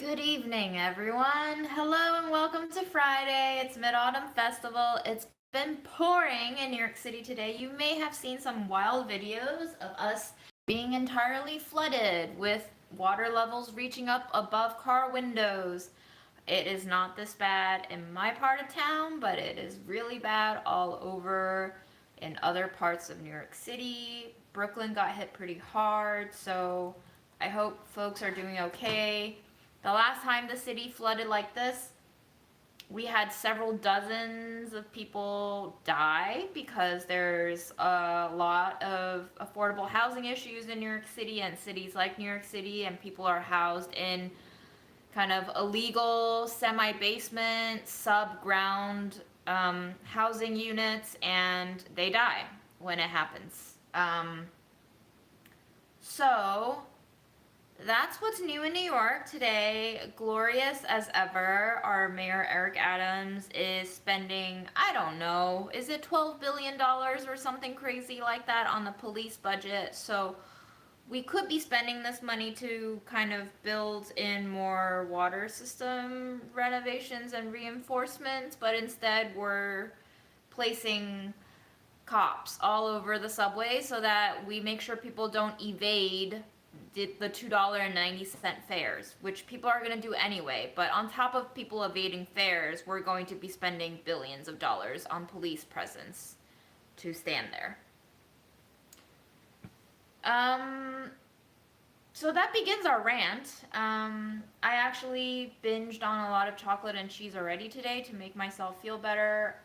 Good evening, everyone. Hello and welcome to Friday. It's Mid-Autumn Festival. It's been pouring in New York City today. You may have seen some wild videos of us being entirely flooded with water levels reaching up above car windows. It is not this bad in my part of town, but it is really bad all over in other parts of New York City. Brooklyn got hit pretty hard, so I hope folks are doing okay. The last time the city flooded like this, we had several dozens of people die because there's a lot of affordable housing issues in New York City and cities like New York City, and people are housed in kind of illegal semi-basement, sub-ground housing units, and they die when it happens. So that's what's new in New York today. Glorious as ever, our mayor Eric Adams is spending, I don't know, is it $12 billion or something crazy like that on the police budget? So we could be spending this money to kind of build in more water system renovations and reinforcements, but instead we're placing cops all over the subway so that we make sure people don't evade the $2.90 fares, which people are going to do anyway. But on top of people evading fares, we're going to be spending billions of dollars on police presence to stand there. So that begins our rant. I actually binged on a lot of chocolate and cheese already today to make myself feel better.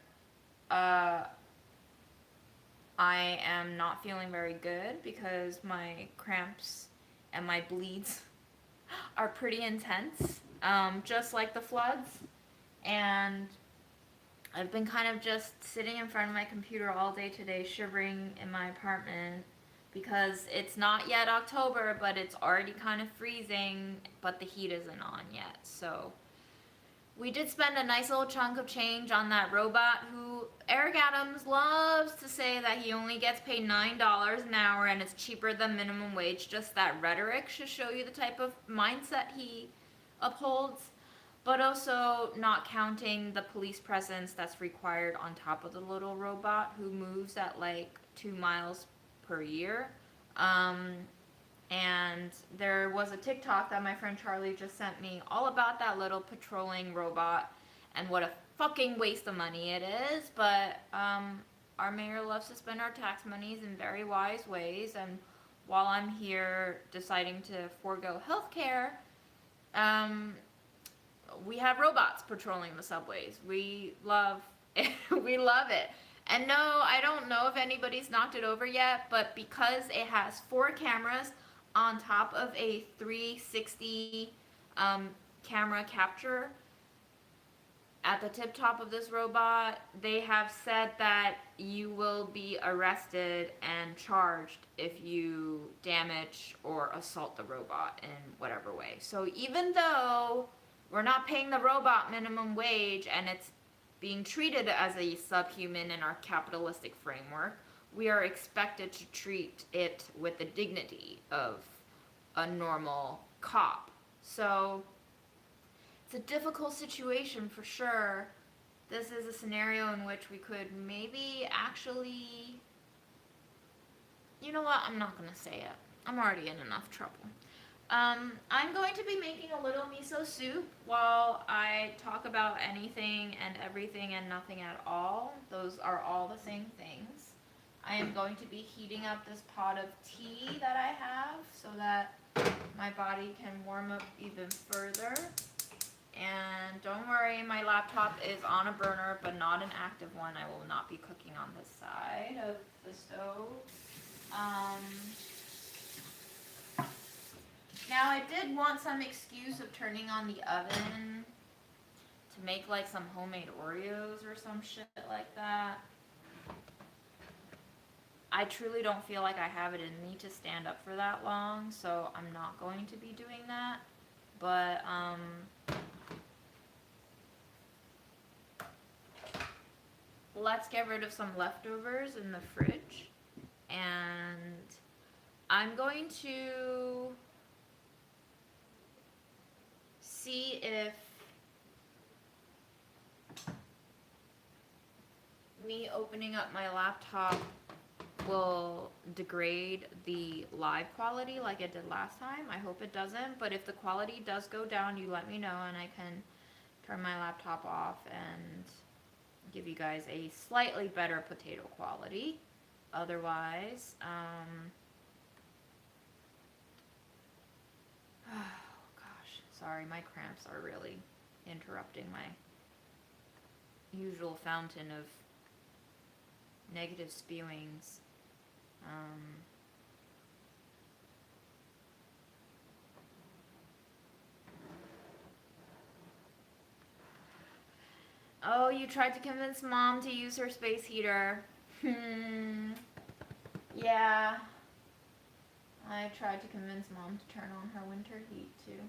I am not feeling very good because my cramps and my bleeds are pretty intense, just like the floods. And I've been kind of just sitting in front of my computer all day today, shivering in my apartment because it's not yet October, but it's already kind of freezing, but the heat isn't on yet. So we did spend a nice little chunk of change on that robot who Eric Adams loves to say that he only gets paid $9 an hour and it's cheaper than minimum wage. Just that rhetoric should show you the type of mindset he upholds, but also not counting the police presence that's required on top of the little robot who moves at like 2 miles per year. And there was a TikTok that my friend Charlie just sent me all about that little patrolling robot and what a fucking waste of money it is. But our mayor loves to spend our tax monies in very wise ways. And while I'm here deciding to forego healthcare, we have robots patrolling the subways. We love it. We love it. And no, I don't know if anybody's knocked it over yet, but because it has 4 cameras on top of a 360 camera capture at the tip top of this robot, they have said that you will be arrested and charged if you damage or assault the robot in whatever way. So even though we're not paying the robot minimum wage and it's being treated as a subhuman in our capitalistic framework, we are expected to treat it with the dignity of a normal cop. So it's a difficult situation for sure. This is a scenario in which we could maybe actually, you know what, I'm not going to say it. I'm already in enough trouble. I'm going to be making a little miso soup while I talk about anything and everything and nothing at all. Those are all the same things. I am going to be heating up this pot of tea that I have so that my body can warm up even further. And don't worry, my laptop is on a burner, but not an active one. I will not be cooking on this side of the stove. Now I did want some excuse of turning on the oven to make like some homemade Oreos or some shit like that. I truly don't feel like I have it in me to stand up for that long, so I'm not going to be doing that. But let's get rid of some leftovers in the fridge, and I'm going to see if me opening up my laptop will degrade the live quality like it did last time. I hope it doesn't, but if the quality does go down, you let me know and I can turn my laptop off and give you guys a slightly better potato quality. Otherwise, oh gosh, sorry, my cramps are really interrupting my usual fountain of negative spewings. Oh, you tried to convince Mom to use her space heater. Yeah. I tried to convince Mom to turn on her winter heat, too.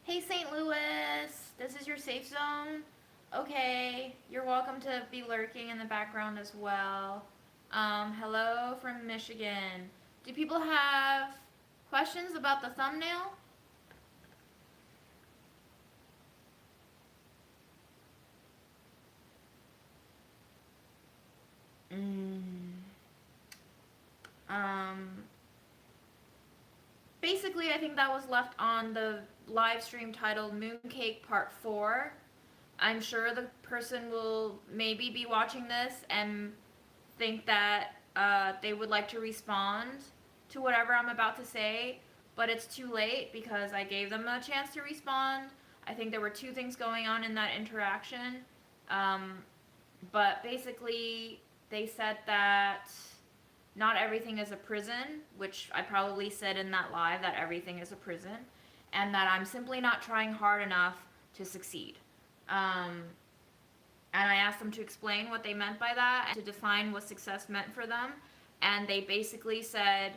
Hey, St. Louis, this is your safe zone. Okay, you're welcome to be lurking in the background as well. Hello from Michigan. Do people have questions about the thumbnail? Basically, I think that was left on the live stream titled Mooncake Part 4. I'm sure the person will maybe be watching this and think that they would like to respond to whatever I'm about to say, but it's too late because I gave them a chance to respond. I think there were two things going on in that interaction. But basically, they said that not everything is a prison, which I probably said in that live, that everything is a prison, and that I'm simply not trying hard enough to succeed. And I asked them to explain what they meant by that and to define what success meant for them. And they basically said,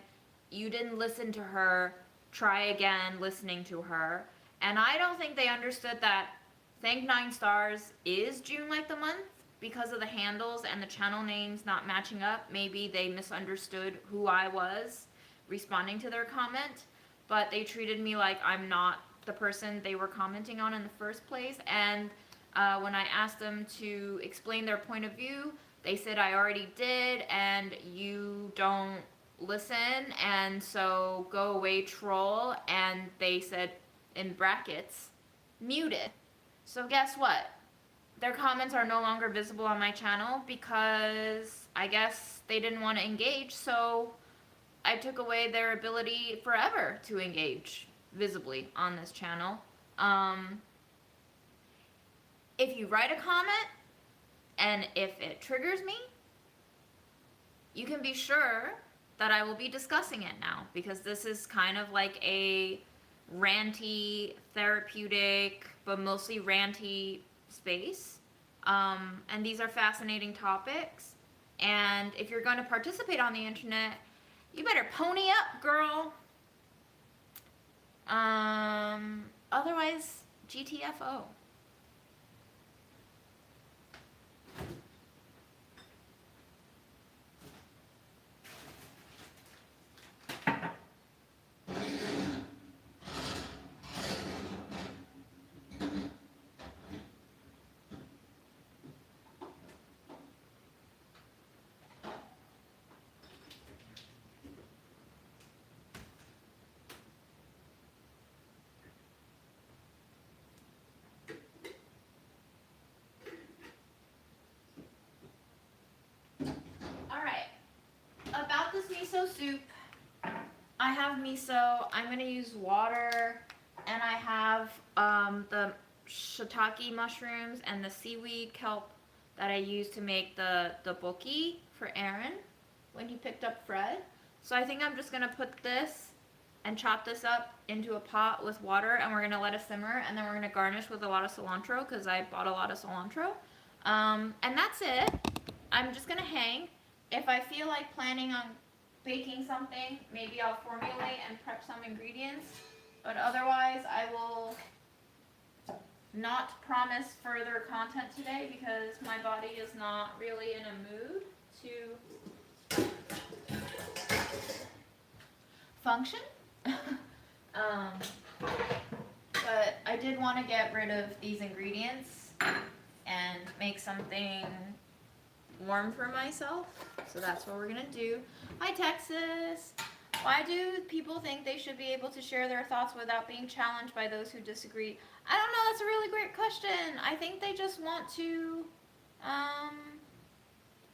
you didn't listen to her, try again listening to her. And I don't think they understood that Thank 9 Stars is June like the month. Because of the handles and the channel names not matching up, maybe they misunderstood who I was responding to their comment, but they treated me like I'm not the person they were commenting on in the first place. And when I asked them to explain their point of view, they said I already did and you don't listen, and so go away, troll. And they said, in brackets, muted. So guess what? Their comments are no longer visible on my channel because I guess they didn't want to engage, so I took away their ability forever to engage visibly on this channel. If you write a comment and if it triggers me, you can be sure that I will be discussing it now, because this is kind of like a ranty, therapeutic, but mostly ranty space. And these are fascinating topics. And if you're going to participate on the internet, you better pony up, girl. Otherwise, GTFO. About this miso soup, I have miso. I'm gonna use water, and I have the shiitake mushrooms and the seaweed kelp that I used to make the boki for Aaron when he picked up Fred. So I think I'm just gonna put this and chop this up into a pot with water, and we're gonna let it simmer, and then we're gonna garnish with a lot of cilantro because I bought a lot of cilantro. And that's it. I'm just gonna hang. If I feel like planning on baking something, maybe I'll formulate and prep some ingredients, but otherwise I will not promise further content today because my body is not really in a mood to function. But I did want to get rid of these ingredients and make something warm for myself. So that's what we're gonna do. Hi Texas. Why do people think they should be able to share their thoughts without being challenged by those who disagree? I don't know, that's a really great question. I think they just want to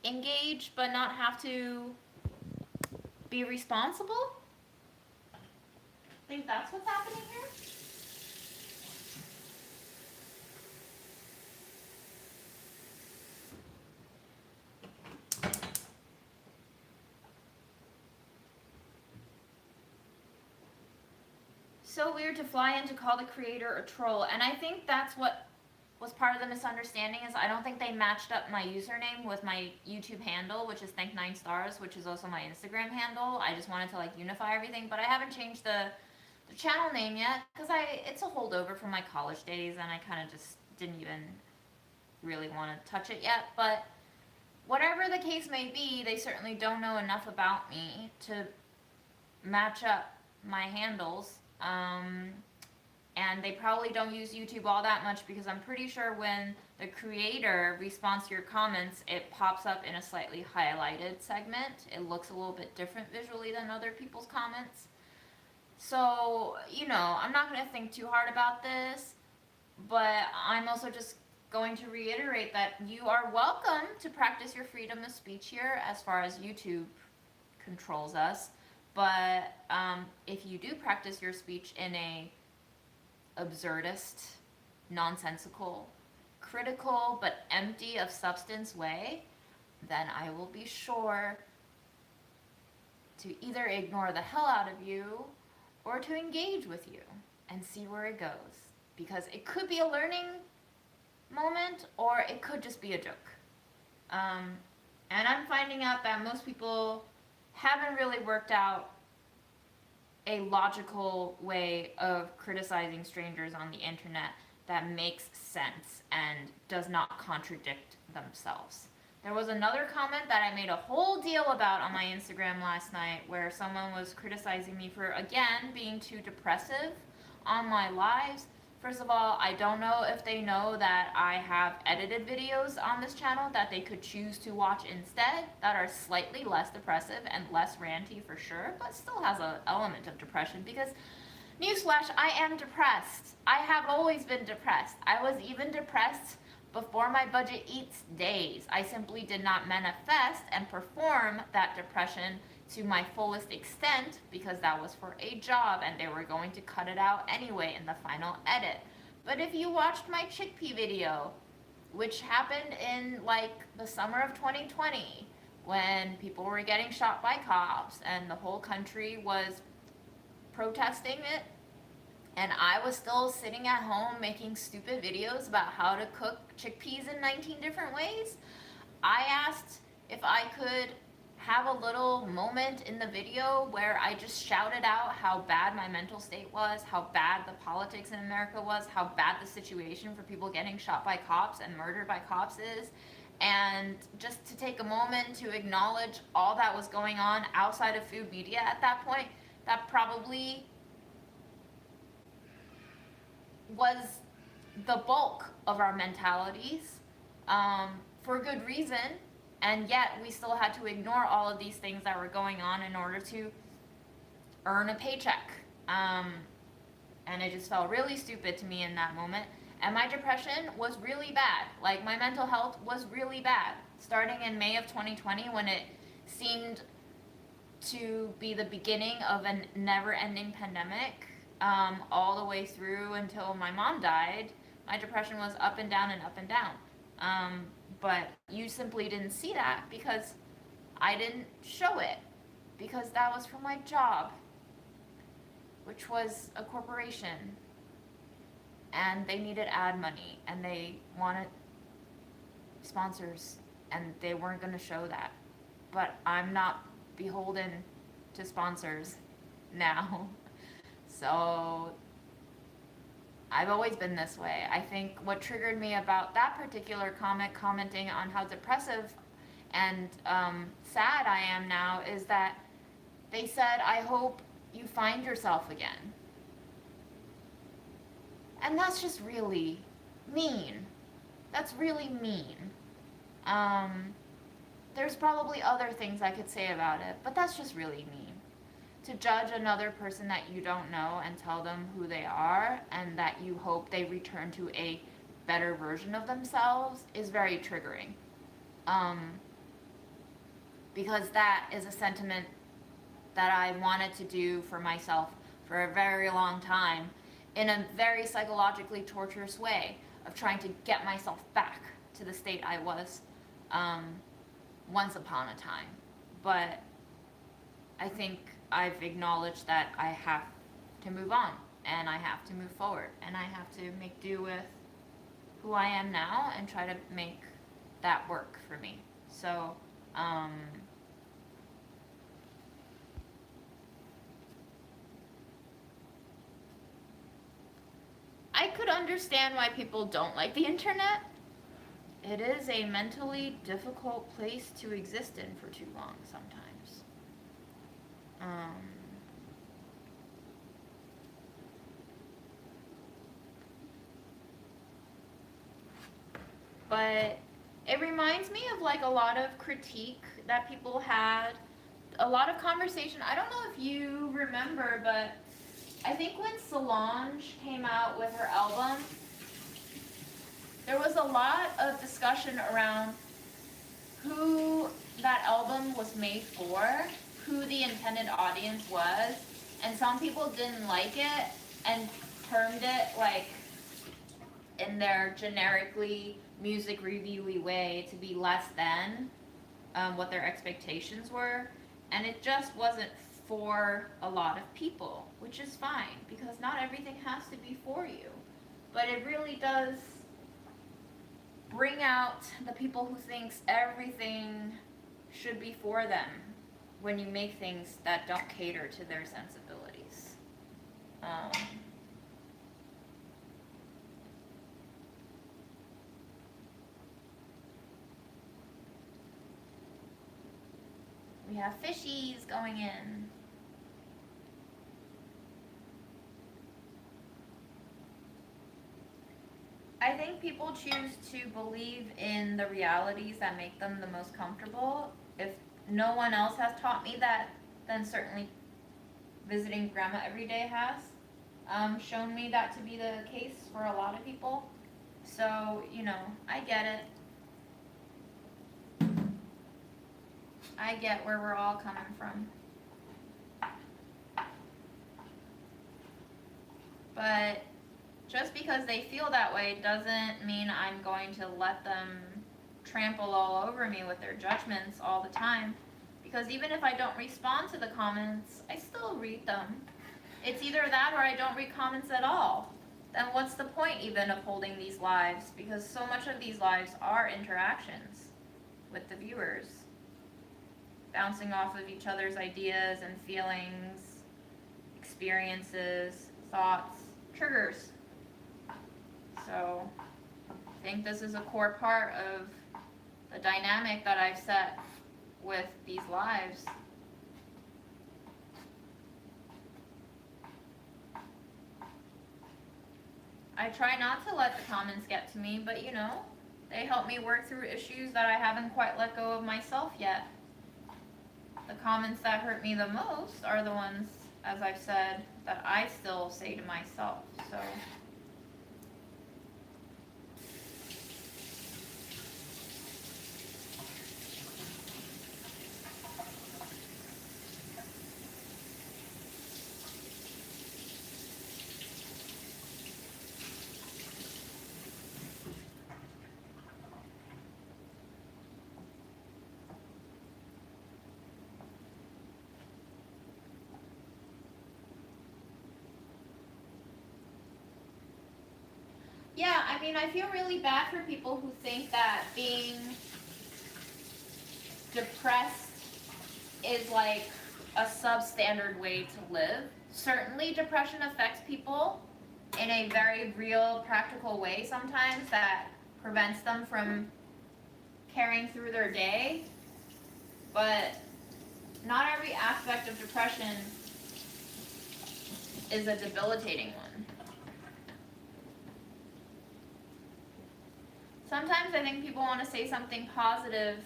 engage but not have to be responsible. I think that's what's happening here. So weird to fly in to call the creator a troll, and I think that's what was part of the misunderstanding. Is I don't think they matched up my username with my YouTube handle, which is thank9stars, which is also my Instagram handle. I just wanted to like unify everything, but I haven't changed the channel name yet because it's a holdover from my college days, and I kind of just didn't even really want to touch it yet. But whatever the case may be, they certainly don't know enough about me to match up my handles. And they probably don't use YouTube all that much because I'm pretty sure when the creator responds to your comments, it pops up in a slightly highlighted segment. It looks a little bit different visually than other people's comments. So, I'm not going to think too hard about this, but I'm also just going to reiterate that you are welcome to practice your freedom of speech here as far as YouTube controls us. But if you do practice your speech in a absurdist, nonsensical, critical, but empty of substance way, then I will be sure to either ignore the hell out of you or to engage with you and see where it goes. Because it could be a learning moment or it could just be a joke. And I'm finding out that most people haven't really worked out a logical way of criticizing strangers on the internet that makes sense and does not contradict themselves. There was another comment that I made a whole deal about on my Instagram last night where someone was criticizing me for, again, being too depressive on my lives. First of all, I don't know if they know that I have edited videos on this channel that they could choose to watch instead that are slightly less depressive and less ranty for sure, but still has an element of depression because, newsflash, I am depressed. I have always been depressed. I was even depressed before my budget eats days. I simply did not manifest and perform that depression to my fullest extent because that was for a job and they were going to cut it out anyway in the final edit. But if you watched my chickpea video, which happened in like the summer of 2020 when people were getting shot by cops and the whole country was protesting it, and I was still sitting at home making stupid videos about how to cook chickpeas in 19 different ways, I asked if I could have a little moment in the video where I just shouted out how bad my mental state was, how bad the politics in America was, how bad the situation for people getting shot by cops and murdered by cops is, and just to take a moment to acknowledge all that was going on outside of food media at that point. That probably was the bulk of our mentalities, for good reason. And yet we still had to ignore all of these things that were going on in order to earn a paycheck. And it just felt really stupid to me in that moment. And my depression was really bad. Like, my mental health was really bad. Starting in May of 2020 when it seemed to be the beginning of a never-ending pandemic, all the way through until my mom died. My depression was up and down and up and down. But you simply didn't see that because I didn't show it, because that was for my job, which was a corporation, and they needed ad money, and they wanted sponsors, and they weren't going to show that. But I'm not beholden to sponsors now. So I've always been this way. I think what triggered me about that particular comment, commenting on how depressive and sad I am now, is that they said, I hope you find yourself again. And that's just really mean. That's really mean. There's probably other things I could say about it, but that's just really mean. To judge another person that you don't know and tell them who they are and that you hope they return to a better version of themselves is very triggering. Because that is a sentiment that I wanted to do for myself for a very long time, in a very psychologically torturous way of trying to get myself back to the state I was once upon a time. But I think I've acknowledged that I have to move on, and I have to move forward, and I have to make do with who I am now and try to make that work for me. So, I could understand why people don't like the internet. It is a mentally difficult place to exist in for too long sometimes. But it reminds me of like a lot of critique that people had, a lot of conversation. I don't know if you remember, but I think when Solange came out with her album, there was a lot of discussion around who that album was made for, who the intended audience was, and some people didn't like it and termed it like in their generically music reviewy way to be less than what their expectations were, and it just wasn't for a lot of people, which is fine because not everything has to be for you, but it really does bring out the people who thinks everything should be for them when you make things that don't cater to their sensibilities. We have fishies going in. I think people choose to believe in the realities that make them the most comfortable. If no one else has taught me that, then certainly visiting grandma every day has shown me that to be the case for a lot of people. So, you know, I get it. I get where we're all coming from. But just because they feel that way doesn't mean I'm going to let them trample all over me with their judgments all the time. Because even if I don't respond to the comments, I still read them. It's either that or I don't read comments at all. Then what's the point even of holding these lives? Because so much of these lives are interactions with the viewers, bouncing off of each other's ideas and feelings, experiences, thoughts, triggers. So I think this is a core part of the dynamic that I've set with these lives. I try not to let the comments get to me, but you know, they help me work through issues that I haven't quite let go of myself yet. The comments that hurt me the most are the ones, as I've said, that I still say to myself. So Yeah, I mean, I feel really bad for people who think that being depressed is like a substandard way to live. Certainly, depression affects people in a very real, practical way sometimes that prevents them from carrying through their day. But not every aspect of depression is a debilitating one. Sometimes I think people want to say something positive,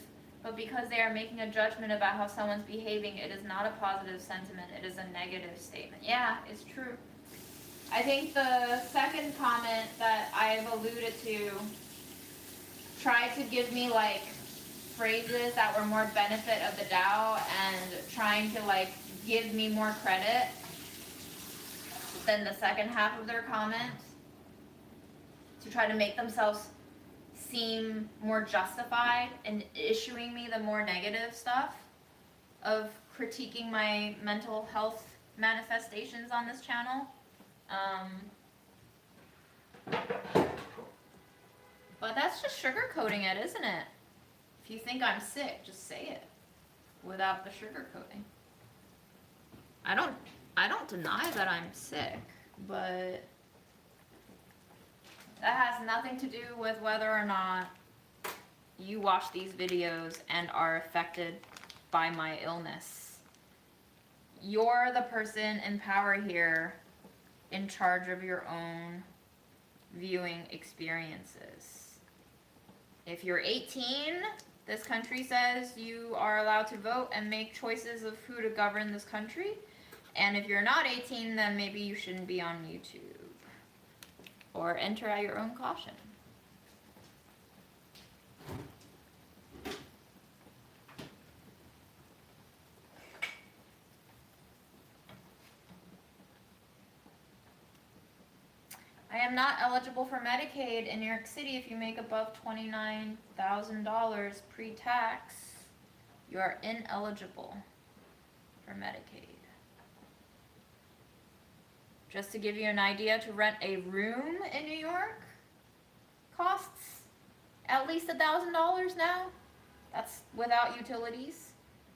but because they are making a judgment about how someone's behaving, it is not a positive sentiment, it is a negative statement. Yeah, it's true. I think the second comment that I've alluded to tried to give me like phrases that were more benefit of the doubt and trying to like give me more credit than the second half of their comment to try to make themselves seem more justified in issuing me the more negative stuff of critiquing my mental health manifestations on this channel. But that's just sugarcoating it, isn't it? If you think I'm sick, just say it without the sugarcoating. I don't deny that I'm sick, but that has nothing to do with whether or not you watch these videos and are affected by my illness. You're the person in power here, in charge of your own viewing experiences. If you're 18, this country says you are allowed to vote and make choices of who to govern this country. And if you're not 18, then maybe you shouldn't be on YouTube. Or enter at your own caution. I am not eligible for Medicaid in New York City. If you make above $29,000 pre-tax, you are ineligible for Medicaid. Just to give you an idea, to rent a room in New York costs at least $1,000 now. That's without utilities.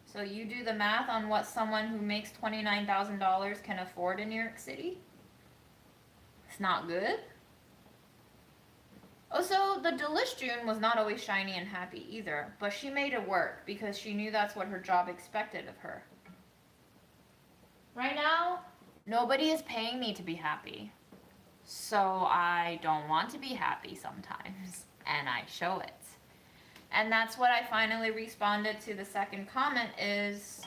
So you do the math on what someone who makes $29,000 can afford in New York City. It's not good. Also, the delish June was not always shiny and happy either, but she made it work because she knew that's what her job expected of her. Right now, nobody is paying me to be happy. So I don't want to be happy sometimes, and I show it. And that's what I finally responded to the second comment is,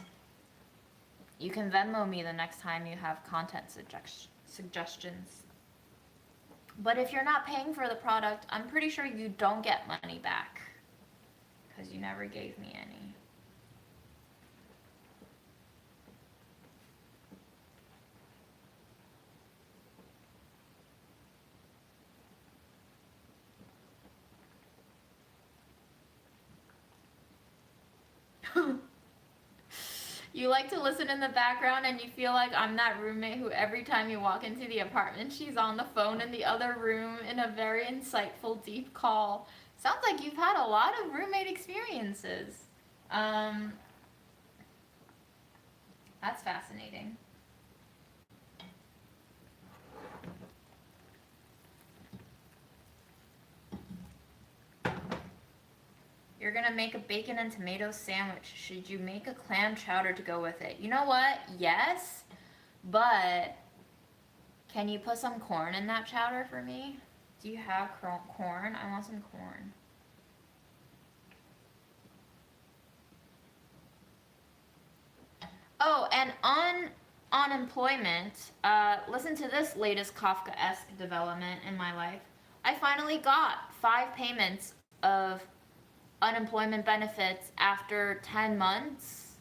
you can Venmo me the next time you have content suggestions. But if you're not paying for the product, I'm pretty sure you don't get money back, because you never gave me any. You like to listen in the background and you feel like I'm that roommate who every time you walk into the apartment, she's on the phone in the other room in a very insightful, deep call. Sounds like you've had a lot of roommate experiences. That's fascinating. You're gonna make a bacon and tomato sandwich. Should you make a clam chowder to go with it? You know what? Yes, but can you put some corn in that chowder for me? Do you have corn? I want some corn. Oh, and on unemployment, listen to this latest Kafkaesque development in my life. I finally got 5 payments of unemployment benefits after 10 months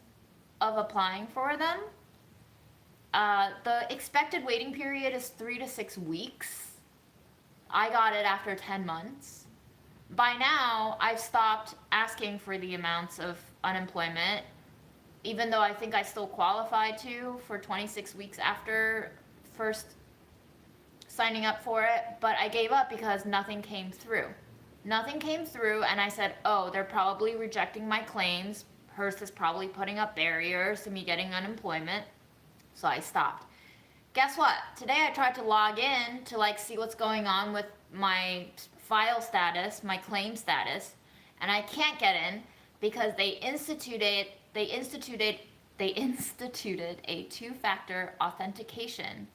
of applying for them. The expected waiting period is 3 to 6 weeks. I got it after 10 months. By now, I've stopped asking for the amounts of unemployment, even though I think I still qualify for 26 weeks after first signing up for it, but I gave up because nothing came through. Nothing came through, and I said, oh, they're probably rejecting my claims. Hearst is probably putting up barriers to me getting unemployment. So I stopped. Guess what? Today I tried to log in to like see what's going on with my file status, my claim status, and I can't get in because they instituted a two-factor authentication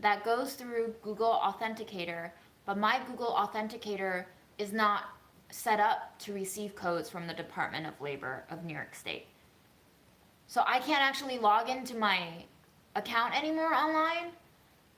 that goes through Google Authenticator, but my Google Authenticator is not set up to receive codes from the Department of Labor of New York State. So I can't actually log into my account anymore online,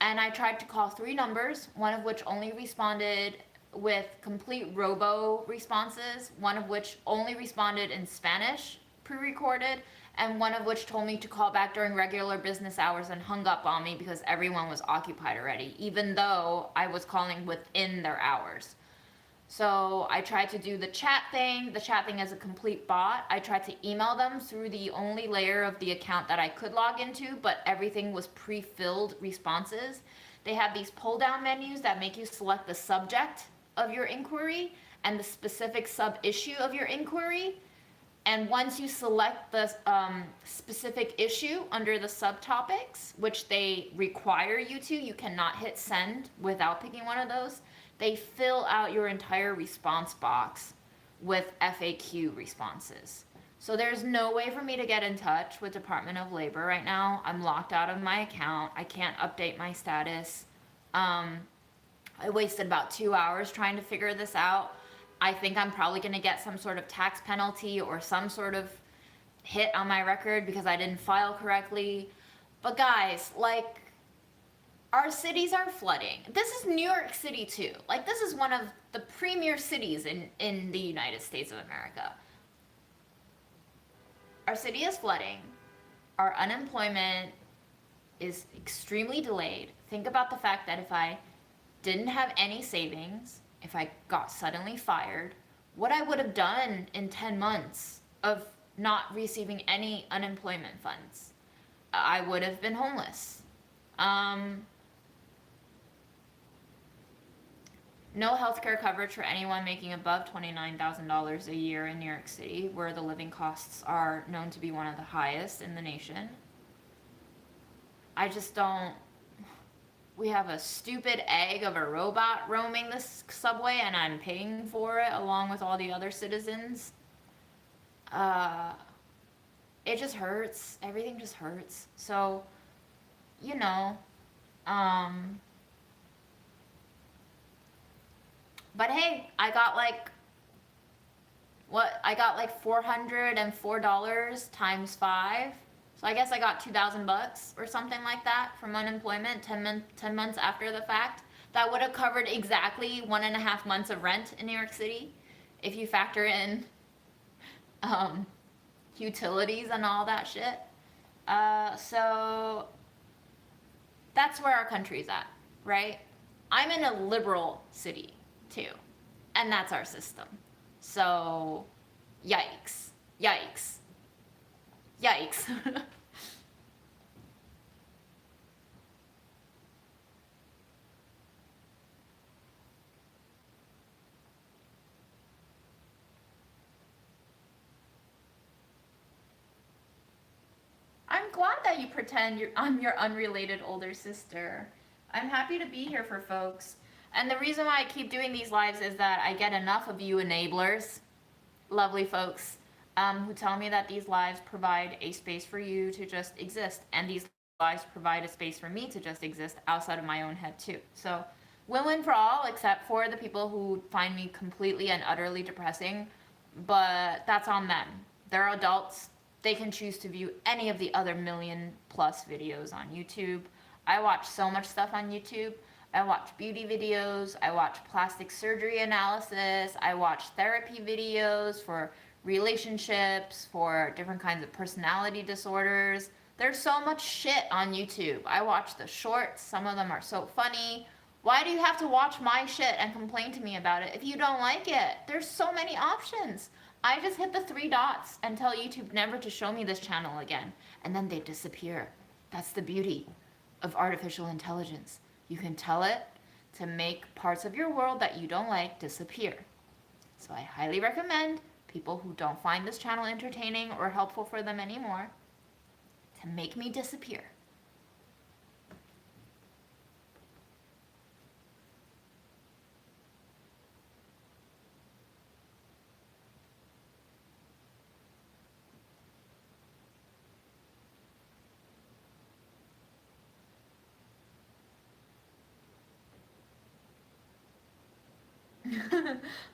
and I tried to call 3 numbers, one of which only responded with complete robo responses, one of which only responded in Spanish, pre-recorded, and one of which told me to call back during regular business hours and hung up on me because everyone was occupied already, even though I was calling within their hours. So I tried to do the chat thing. The chat thing is a complete bot. I tried to email them through the only layer of the account that I could log into, but everything was pre-filled responses. They have these pull-down menus that make you select the subject of your inquiry and the specific sub-issue of your inquiry. And once you select the specific issue under the subtopics, which they require you to, you cannot hit send without picking one of those. They fill out your entire response box with FAQ responses. So there's no way for me to get in touch with Department of Labor right now. I'm locked out of my account. I can't update my status. I wasted about 2 hours trying to figure this out. I think I'm probably gonna get some sort of tax penalty or some sort of hit on my record because I didn't file correctly. But guys, like, our cities are flooding. This is New York City too. Like, this is one of the premier cities in the United States of America. Our city is flooding. Our unemployment is extremely delayed. Think about the fact that if I didn't have any savings, if I got suddenly fired, what I would have done in 10 months of not receiving any unemployment funds. I would have been homeless. No healthcare coverage for anyone making above $29,000 a year in New York City, where the living costs are known to be one of the highest in the nation. I just don't... We have a stupid egg of a robot roaming this subway, and I'm paying for it along with all the other citizens. It just hurts. Everything just hurts. So, you know, but hey, I got like $404 times 5. So I guess I got $2,000 or something like that from unemployment 10 months after the fact. That would have covered exactly 1.5 months of rent in New York City if you factor in utilities and all that shit. So that's where our country's at, right? I'm in a liberal city too, and that's our system. So yikes, yikes. Yikes. I'm glad that you pretend I'm your unrelated older sister. I'm happy to be here for folks. And the reason why I keep doing these lives is that I get enough of you enablers, lovely folks, who tell me that these lives provide a space for you to just exist, and these lives provide a space for me to just exist outside of my own head too. So win-win for all, except for the people who find me completely and utterly depressing, but that's on them. They're adults. They can choose to view any of the other 1 million+ videos on YouTube. I watch so much stuff on YouTube. I watch beauty videos, I watch plastic surgery analysis, I watch therapy videos for relationships, for different kinds of personality disorders. There's so much shit on YouTube. I watch the shorts, some of them are so funny. Why do you have to watch my shit and complain to me about it if you don't like it? There's so many options. I just hit the 3 dots and tell YouTube never to show me this channel again, and then they disappear. That's the beauty of artificial intelligence. You can tell it to make parts of your world that you don't like disappear. So I highly recommend people who don't find this channel entertaining or helpful for them anymore to make me disappear.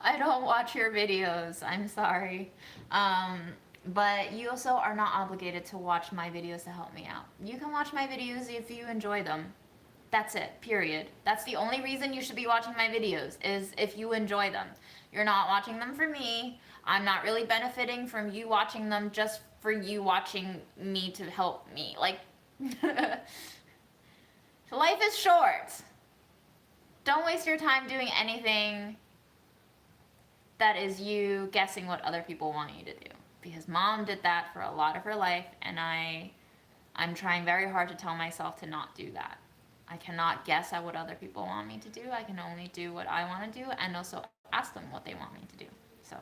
I don't watch your videos. I'm sorry. But you also are not obligated to watch my videos to help me out. You can watch my videos if you enjoy them. That's it, period. That's the only reason you should be watching my videos, is if you enjoy them. You're not watching them for me. I'm not really benefiting from you watching them just for you watching me to help me. Like, life is short. Don't waste your time doing anything that is you guessing what other people want you to do. Because mom did that for a lot of her life, and I'm trying very hard to tell myself to not do that. I cannot guess at what other people want me to do. I can only do what I want to do, and also ask them what they want me to do. So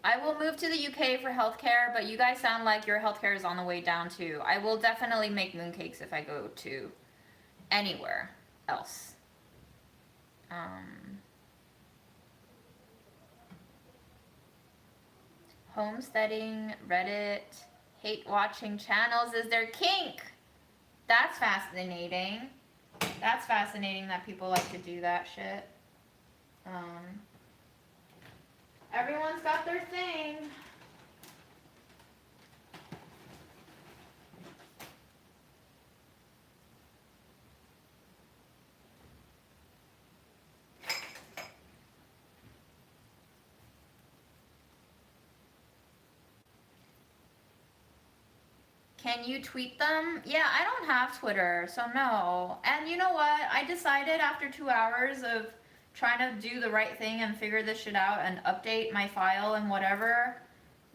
I will move to the UK for healthcare, but you guys sound like your healthcare is on the way down too. I will definitely make mooncakes if I go to anywhere else. Homesteading, Reddit, hate watching channels is their kink. That's fascinating. That's fascinating that people like to do that shit. Everyone's got their thing. Can you tweet them? Yeah, I don't have Twitter, so no. And you know what? I decided after 2 hours of trying to do the right thing and figure this shit out and update my file and whatever,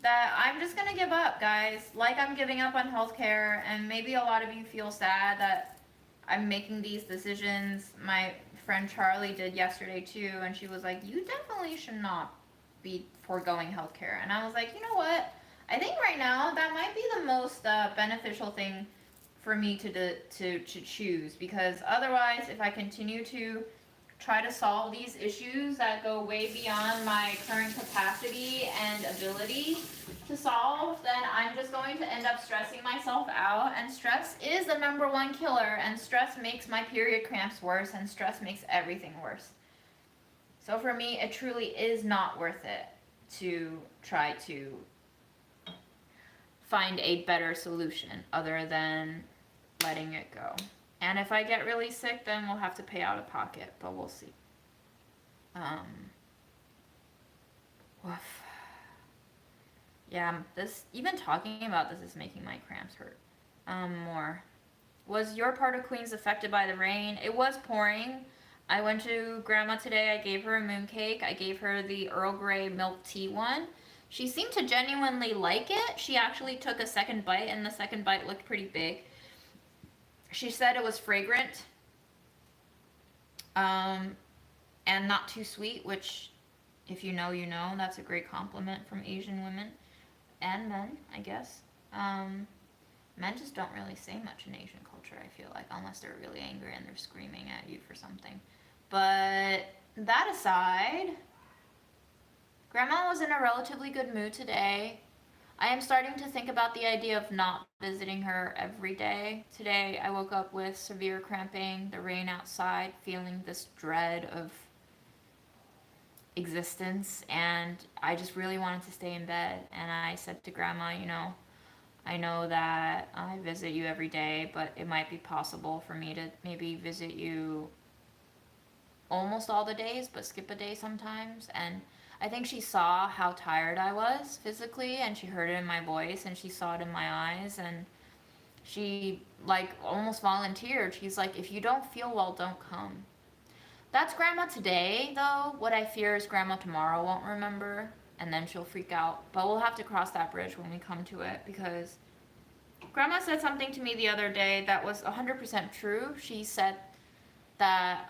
that I'm just gonna give up, guys. Like I'm giving up on healthcare, and maybe a lot of you feel sad that I'm making these decisions. My friend Charlie did yesterday too, and she was like, you definitely should not be foregoing healthcare. And I was like, you know what? I think right now that might be the most beneficial thing for me to choose, because otherwise, if I continue to try to solve these issues that go way beyond my current capacity and ability to solve, then I'm just going to end up stressing myself out, and stress is the #1 killer, and stress makes my period cramps worse, and stress makes everything worse. So for me, it truly is not worth it to try to find a better solution other than letting it go. And if I get really sick, then we'll have to pay out of pocket, but we'll see. Woof. Yeah, this, even talking about this is making my cramps hurt more. Was your part of Queens affected by the rain? It was pouring. I went to Grandma today. I gave her a mooncake. I gave her the Earl Grey milk tea one. She seemed to genuinely like it. She actually took a second bite, and the second bite looked pretty big. She said it was fragrant and not too sweet, which, if you know, you know. That's a great compliment from Asian women and men, I guess. Men just don't really say much in Asian culture, I feel like, unless they're really angry and they're screaming at you for something. But that aside, Grandma was in a relatively good mood today. I am starting to think about the idea of not visiting her every day. Today I woke up with severe cramping, the rain outside, feeling this dread of existence, and I just really wanted to stay in bed. And I said to Grandma, you know, I know that I visit you every day, but it might be possible for me to maybe visit you almost all the days, but skip a day sometimes. And I think she saw how tired I was physically, and she heard it in my voice, and she saw it in my eyes, and she like almost volunteered. She's like, if you don't feel well, don't come. That's grandma today, though. What I fear is grandma tomorrow won't remember, and then she'll freak out. But we'll have to cross that bridge when we come to it, because grandma said something to me the other day that was 100% true. She said that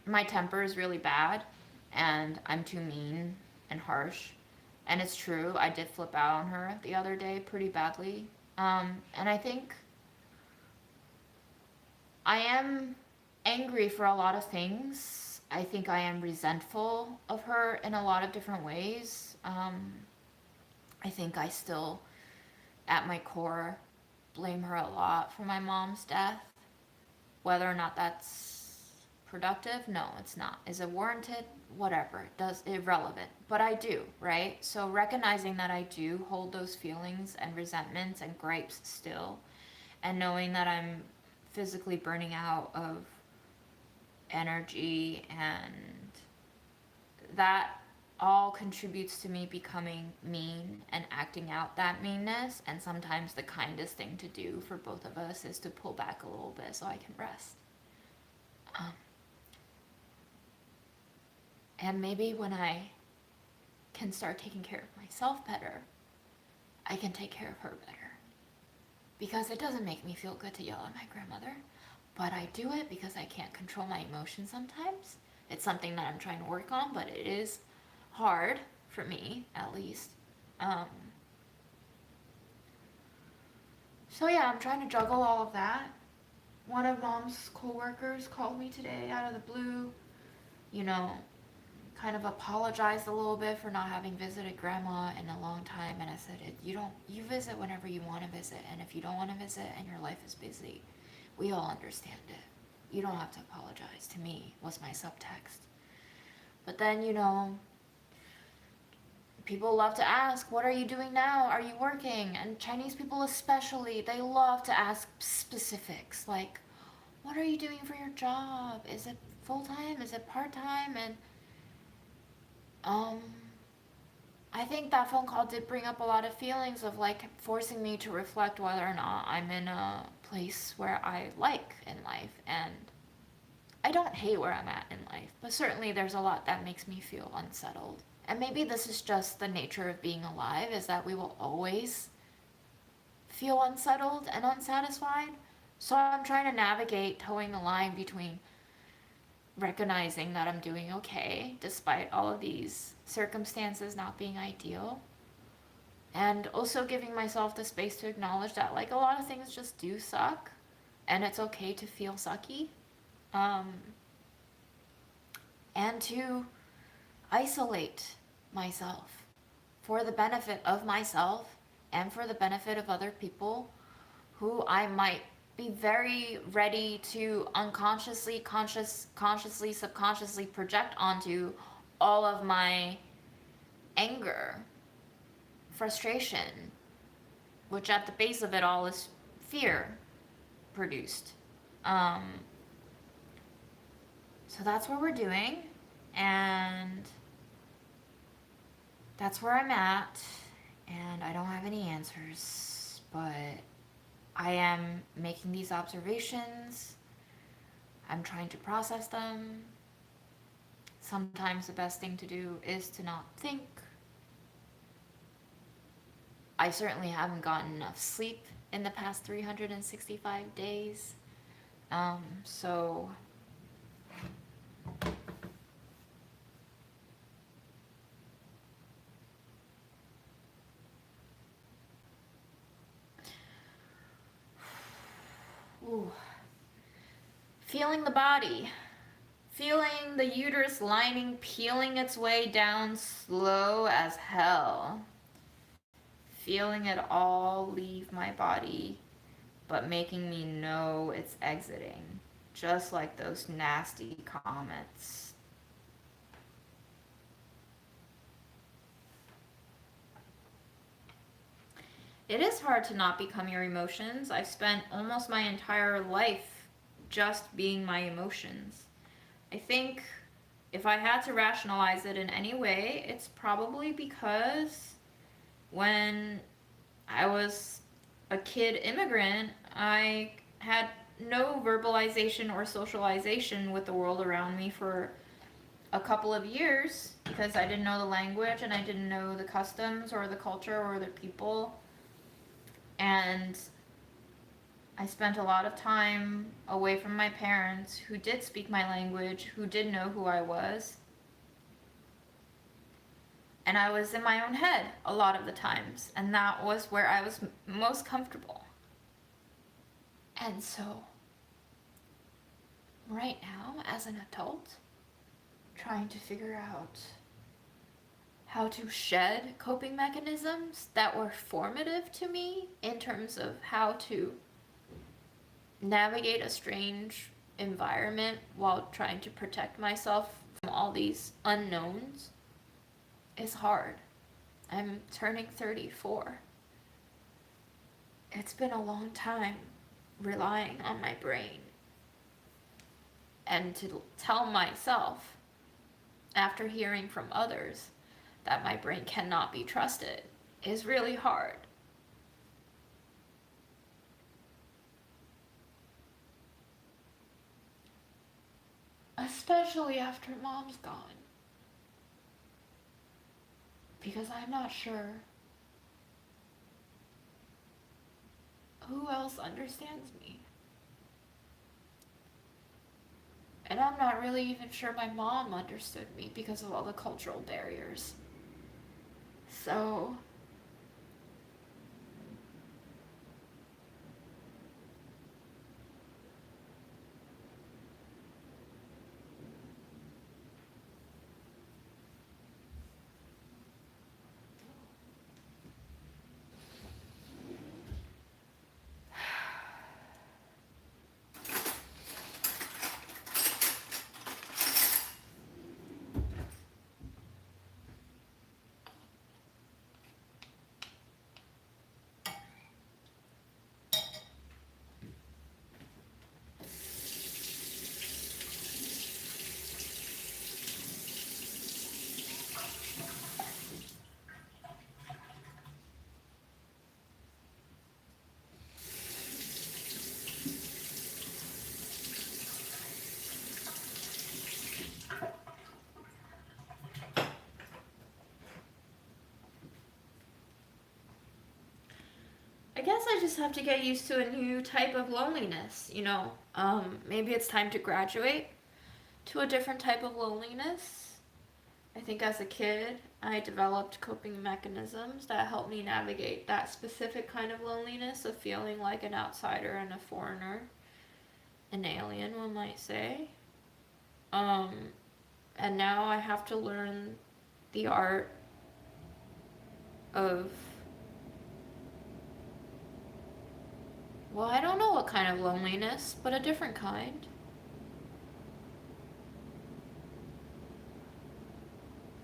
my temper is really bad, and I'm too mean and harsh. And it's true, I did flip out on her the other day pretty badly. And I think I am angry for a lot of things. I think I am resentful of her in a lot of different ways. I think I still, at my core, blame her a lot for my mom's death. Whether or not that's productive, no, it's not. Is it warranted? Whatever. Irrelevant. But I do, right? So recognizing that I do hold those feelings and resentments and gripes still, and knowing that I'm physically burning out of energy, and that all contributes to me becoming mean and acting out that meanness. And sometimes the kindest thing to do for both of us is to pull back a little bit so I can rest. And maybe when I can start taking care of myself better, I can take care of her better. Because it doesn't make me feel good to yell at my grandmother, but I do it because I can't control my emotions sometimes. It's something that I'm trying to work on, but it is hard for me, at least. So yeah, I'm trying to juggle all of that. One of mom's co-workers called me today out of the blue, kind of apologized a little bit for not having visited grandma in a long time. And I said, you visit whenever you want to visit. And if you don't want to visit and your life is busy, we all understand it. You don't have to apologize to me, was my subtext. But then, people love to ask, what are you doing now? Are you working? And Chinese people especially, they love to ask specifics. Like, what are you doing for your job? Is it full-time? Is it part-time? And I think that phone call did bring up a lot of feelings of forcing me to reflect whether or not I'm in a place where I like in life. And I don't hate where I'm at in life, but certainly there's a lot that makes me feel unsettled. And maybe this is just the nature of being alive, is that we will always feel unsettled and unsatisfied. So I'm trying to navigate towing the line between recognizing that I'm doing okay despite all of these circumstances not being ideal, and also giving myself the space to acknowledge that a lot of things just do suck, and it's okay to feel sucky, and to isolate myself for the benefit of myself and for the benefit of other people who I might be very ready to unconsciously, consciously, subconsciously project onto all of my anger, frustration, which at the base of it all is fear produced. So that's what we're doing, and that's where I'm at, and I don't have any answers, but I am making these observations. I'm trying to process them. Sometimes the best thing to do is to not think. I certainly haven't gotten enough sleep in the past 365 days. So ooh. Feeling the body. Feeling the uterus lining peeling its way down slow as hell. Feeling it all leave my body, but making me know it's exiting. Just like those nasty comments. It is hard to not become your emotions. I've spent almost my entire life just being my emotions. I think if I had to rationalize it in any way, it's probably because when I was a kid immigrant, I had no verbalization or socialization with the world around me for a couple of years because I didn't know the language and I didn't know the customs or the culture or the people. And I spent a lot of time away from my parents who did speak my language, who did know who I was. And I was in my own head a lot of the times, and that was where I was most comfortable. And so, right now, as an adult, trying to figure out how to shed coping mechanisms that were formative to me in terms of how to navigate a strange environment while trying to protect myself from all these unknowns is hard. I'm turning 34. It's been a long time relying on my brain. And to tell myself, after hearing from others, that my brain cannot be trusted is really hard. Especially after Mom's gone. Because I'm not sure who else understands me. And I'm not really even sure my mom understood me because of all the cultural barriers. So, I guess I just have to get used to a new type of loneliness, you know. Maybe it's time to graduate to a different type of loneliness. I think as a kid, I developed coping mechanisms that helped me navigate that specific kind of loneliness of feeling like an outsider and a foreigner, an alien, one might say. Um, and now I have to learn the art of, well, I don't know what kind of loneliness, but a different kind.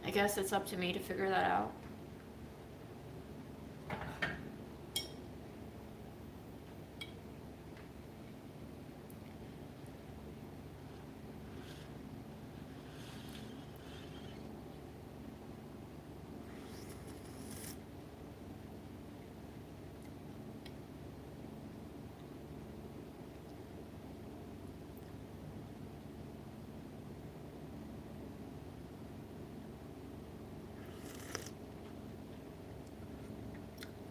I guess it's up to me to figure that out.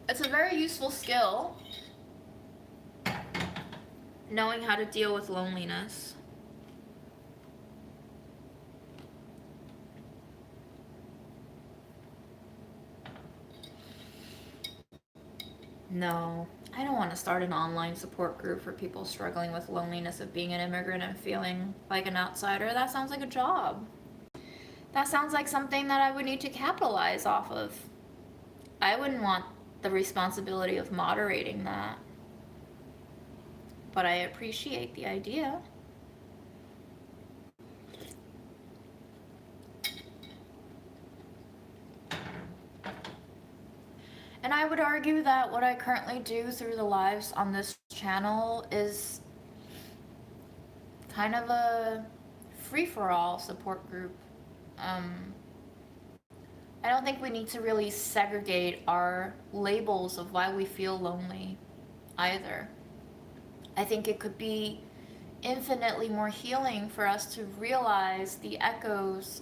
It's a very useful skill, knowing how to deal with loneliness. No, I don't want to start an online support group for people struggling with loneliness of being an immigrant and feeling like an outsider. That sounds like a job. That sounds like something that I would need to capitalize off of. I wouldn't want the responsibility of moderating that. But I appreciate the idea. And I would argue that what I currently do through the lives on this channel is kind of a free-for-all support group. I don't think we need to really segregate our labels of why we feel lonely either. I think it could be infinitely more healing for us to realize the echoes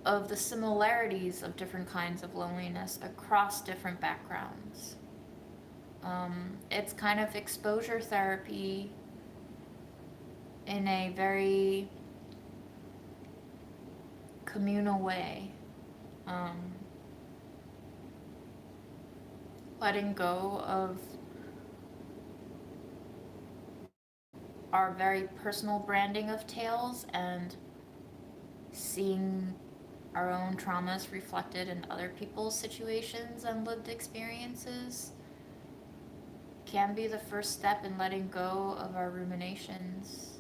of the similarities of different kinds of loneliness across different backgrounds. It's kind of exposure therapy in a very communal way. Letting go of our very personal branding of tales and seeing our own traumas reflected in other people's situations and lived experiences can be the first step in letting go of our ruminations.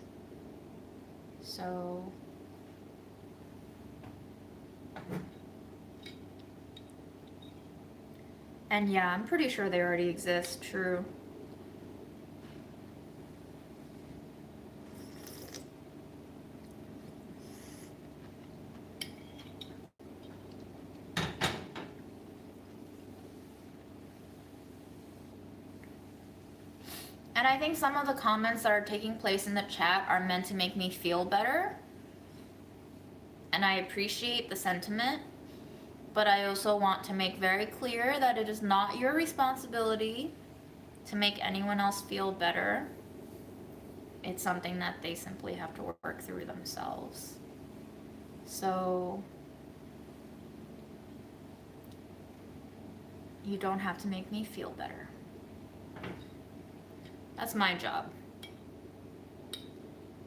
So, and yeah, I'm pretty sure they already exist, true. And I think some of the comments that are taking place in the chat are meant to make me feel better. And I appreciate the sentiment. But I also want to make very clear that it is not your responsibility to make anyone else feel better. It's something that they simply have to work through themselves. So you don't have to make me feel better. That's my job,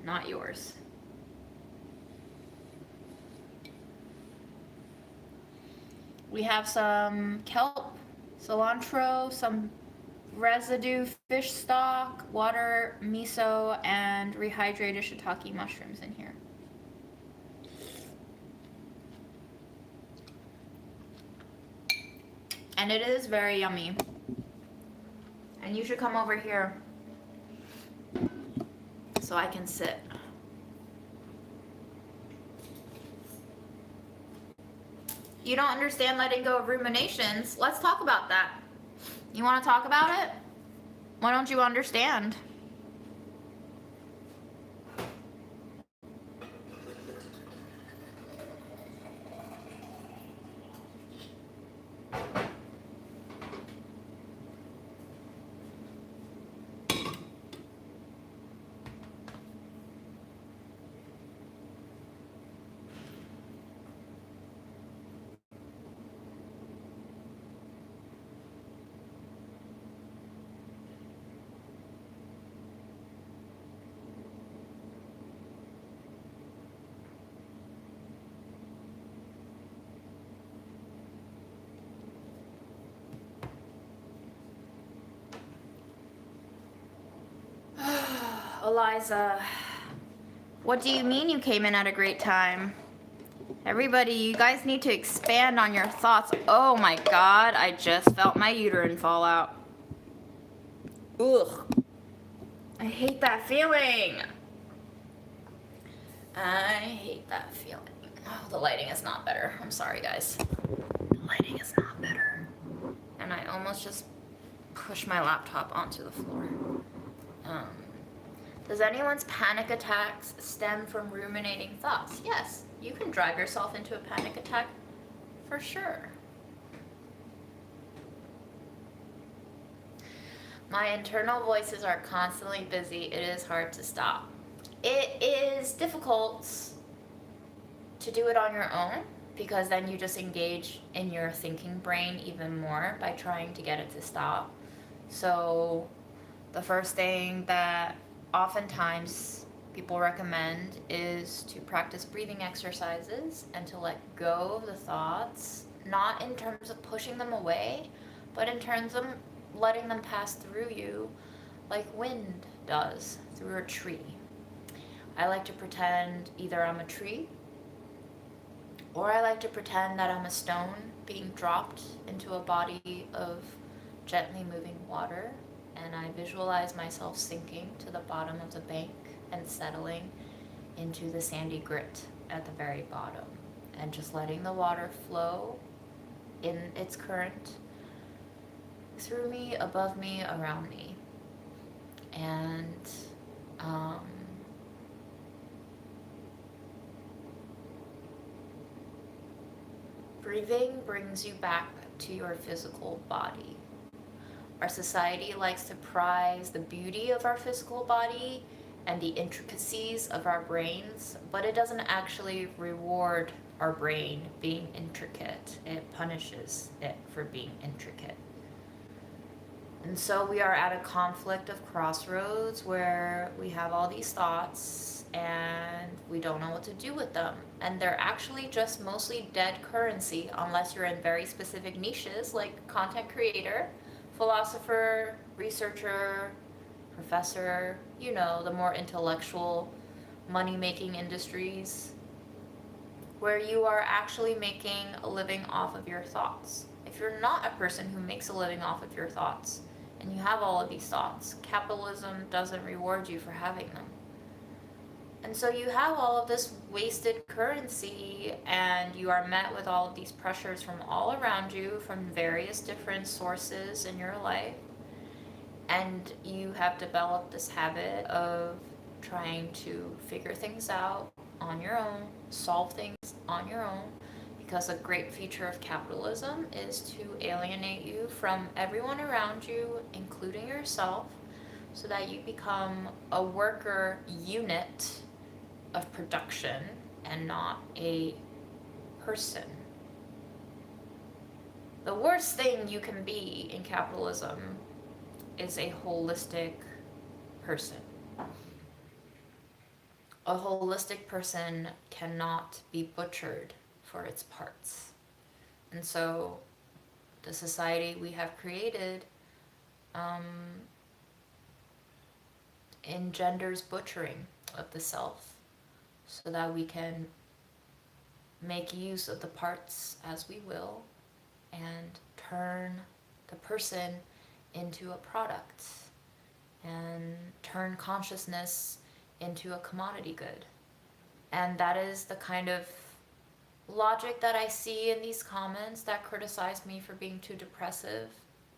not yours. We have some kelp, cilantro, some residue fish stock, water, miso, and rehydrated shiitake mushrooms in here. And it is very yummy. And you should come over here so I can sit. You don't understand letting go of ruminations. Let's talk about that. You want to talk about it? Why don't you understand? Eliza, what do you mean you came in at a great time? Everybody, you guys need to expand on your thoughts. Oh my god, I just felt my uterine fall out. Ugh. I hate that feeling. I hate that feeling. Oh, the lighting is not better. I'm sorry, guys. The lighting is not better. And I almost just pushed my laptop onto the floor. Does anyone's panic attacks stem from ruminating thoughts? Yes, you can drive yourself into a panic attack for sure. My internal voices are constantly busy. It is hard to stop. It is difficult to do it on your own because then you just engage in your thinking brain even more by trying to get it to stop. So the first thing that oftentimes people recommend is to practice breathing exercises and to let go of the thoughts, not in terms of pushing them away, but in terms of letting them pass through you like wind does through a tree. I like to pretend either I'm a tree or I like to pretend that I'm a stone being dropped into a body of gently moving water, and I visualize myself sinking to the bottom of the bank and settling into the sandy grit at the very bottom, and just letting the water flow in its current through me, above me, around me. And breathing brings you back to your physical body. Our society likes to prize the beauty of our physical body and the intricacies of our brains, but it doesn't actually reward our brain being intricate. It punishes it for being intricate. And so we are at a conflict of crossroads where we have all these thoughts and we don't know what to do with them. And they're actually just mostly dead currency unless you're in very specific niches like content creator, philosopher, researcher, professor, the more intellectual, money-making industries, where you are actually making a living off of your thoughts. If you're not a person who makes a living off of your thoughts, and you have all of these thoughts, capitalism doesn't reward you for having them. And so you have all of this wasted currency, and you are met with all of these pressures from all around you, from various different sources in your life. And you have developed this habit of trying to figure things out on your own, solve things on your own, because a great feature of capitalism is to alienate you from everyone around you, including yourself, so that you become a worker unit of production and not a person. The worst thing you can be in capitalism is a holistic person. A holistic person cannot be butchered for its parts. And so the society we have created engenders butchering of the self so that we can make use of the parts as we will and turn the person into a product and turn consciousness into a commodity good. And that is the kind of logic that I see in these comments that criticize me for being too depressive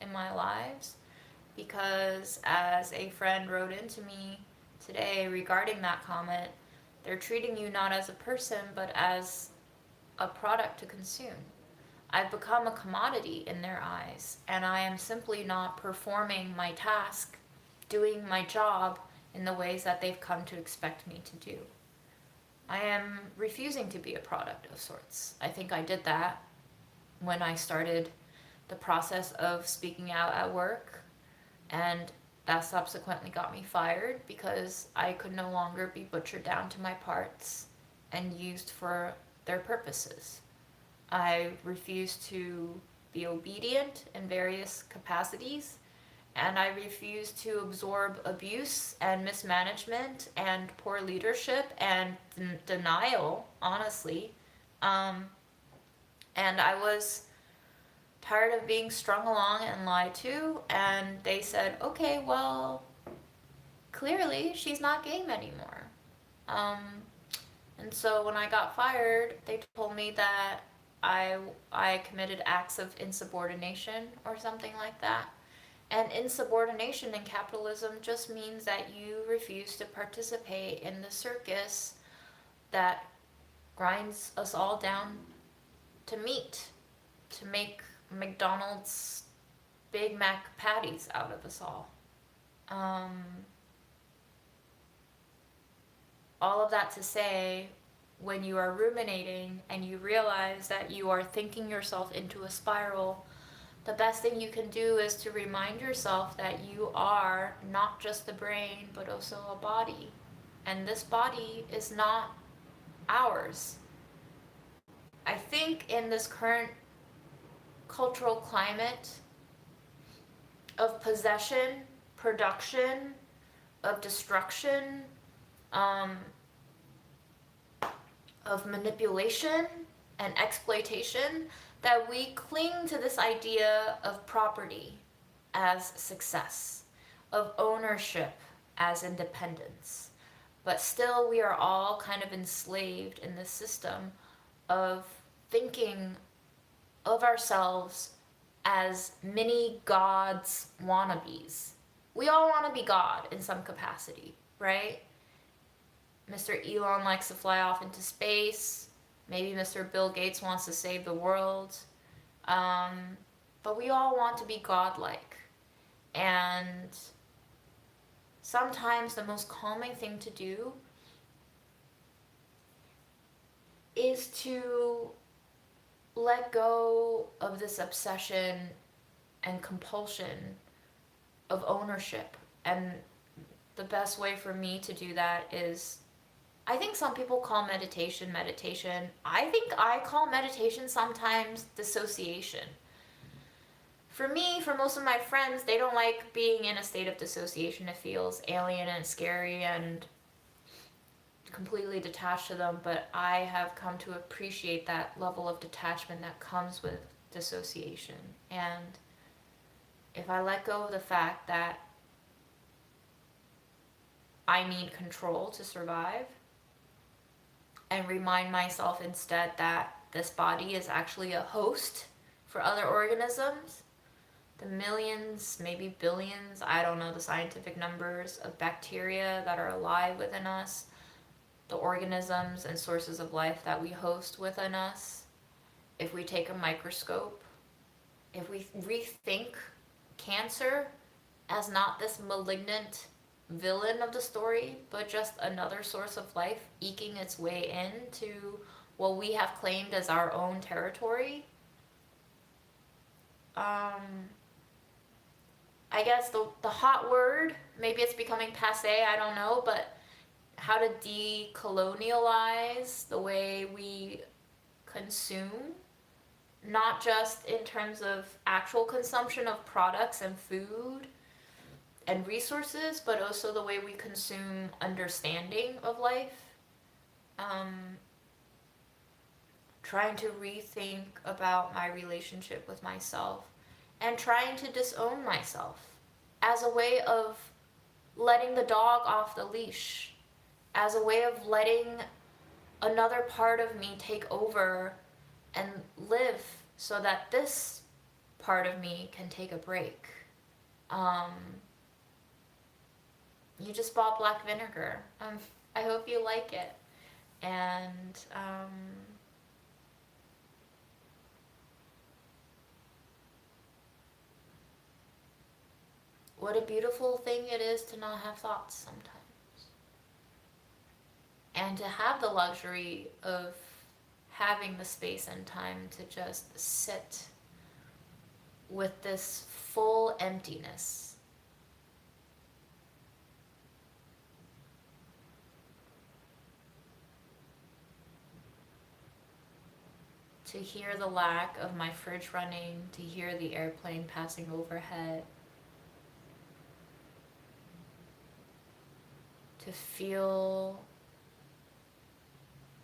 in my lives, because as a friend wrote into me today regarding that comment, they're treating you not as a person but as a product to consume. I've become a commodity in their eyes, and I am simply not performing my task, doing my job in the ways that they've come to expect me to do. I am refusing to be a product of sorts. I think I did that when I started the process of speaking out at work, and that subsequently got me fired because I could no longer be butchered down to my parts and used for their purposes. I refused to be obedient in various capacities, and I refused to absorb abuse and mismanagement and poor leadership and denial, honestly. And I was tired of being strung along and lied to, and they said, okay, well, clearly she's not game anymore. And so when I got fired, they told me that I committed acts of insubordination or something like that. And insubordination in capitalism just means that you refuse to participate in the circus that grinds us all down to meat, to make McDonald's Big Mac patties out of us all. All of that to say, when you are ruminating and you realize that you are thinking yourself into a spiral, the best thing you can do is to remind yourself that you are not just the brain, but also a body. And this body is not ours. I think in this current cultural climate of possession, production, of destruction, of manipulation and exploitation, that we cling to this idea of property as success, of ownership as independence. But still, we are all kind of enslaved in this system of thinking of ourselves as mini gods wannabes. we all want to be God in some capacity, right? Mr. Elon likes to fly off into space. Maybe Mr. Bill Gates wants to save the world. But we all want to be godlike. And sometimes the most calming thing to do is to let go of this obsession and compulsion of ownership. And the best way for me to do that is, I think some people call meditation. I think I call meditation sometimes dissociation. For me, for most of my friends, they don't like being in a state of dissociation. It feels alien and scary and completely detached to them, but I have come to appreciate that level of detachment that comes with dissociation. And if I let go of the fact that I need control to survive, and remind myself instead that this body is actually a host for other organisms, the millions, maybe billions, I don't know the scientific numbers, of bacteria that are alive within us, the organisms and sources of life that we host within us. If we take a microscope, if we rethink cancer as not this malignant villain of the story, but just another source of life eking its way into what we have claimed as our own territory. I guess the hot word, maybe it's becoming passe, I don't know, but how to decolonialize the way we consume, not just in terms of actual consumption of products and food and resources, but also the way we consume understanding of life. Trying to rethink about my relationship with myself and trying to disown myself as a way of letting the dog off the leash, as a way of letting another part of me take over and live so that this part of me can take a break. You just bought black vinegar. I hope you like it. And what a beautiful thing it is to not have thoughts sometimes. And to have the luxury of having the space and time to just sit with this full emptiness. To hear the lack of my fridge running, to hear the airplane passing overhead, to feel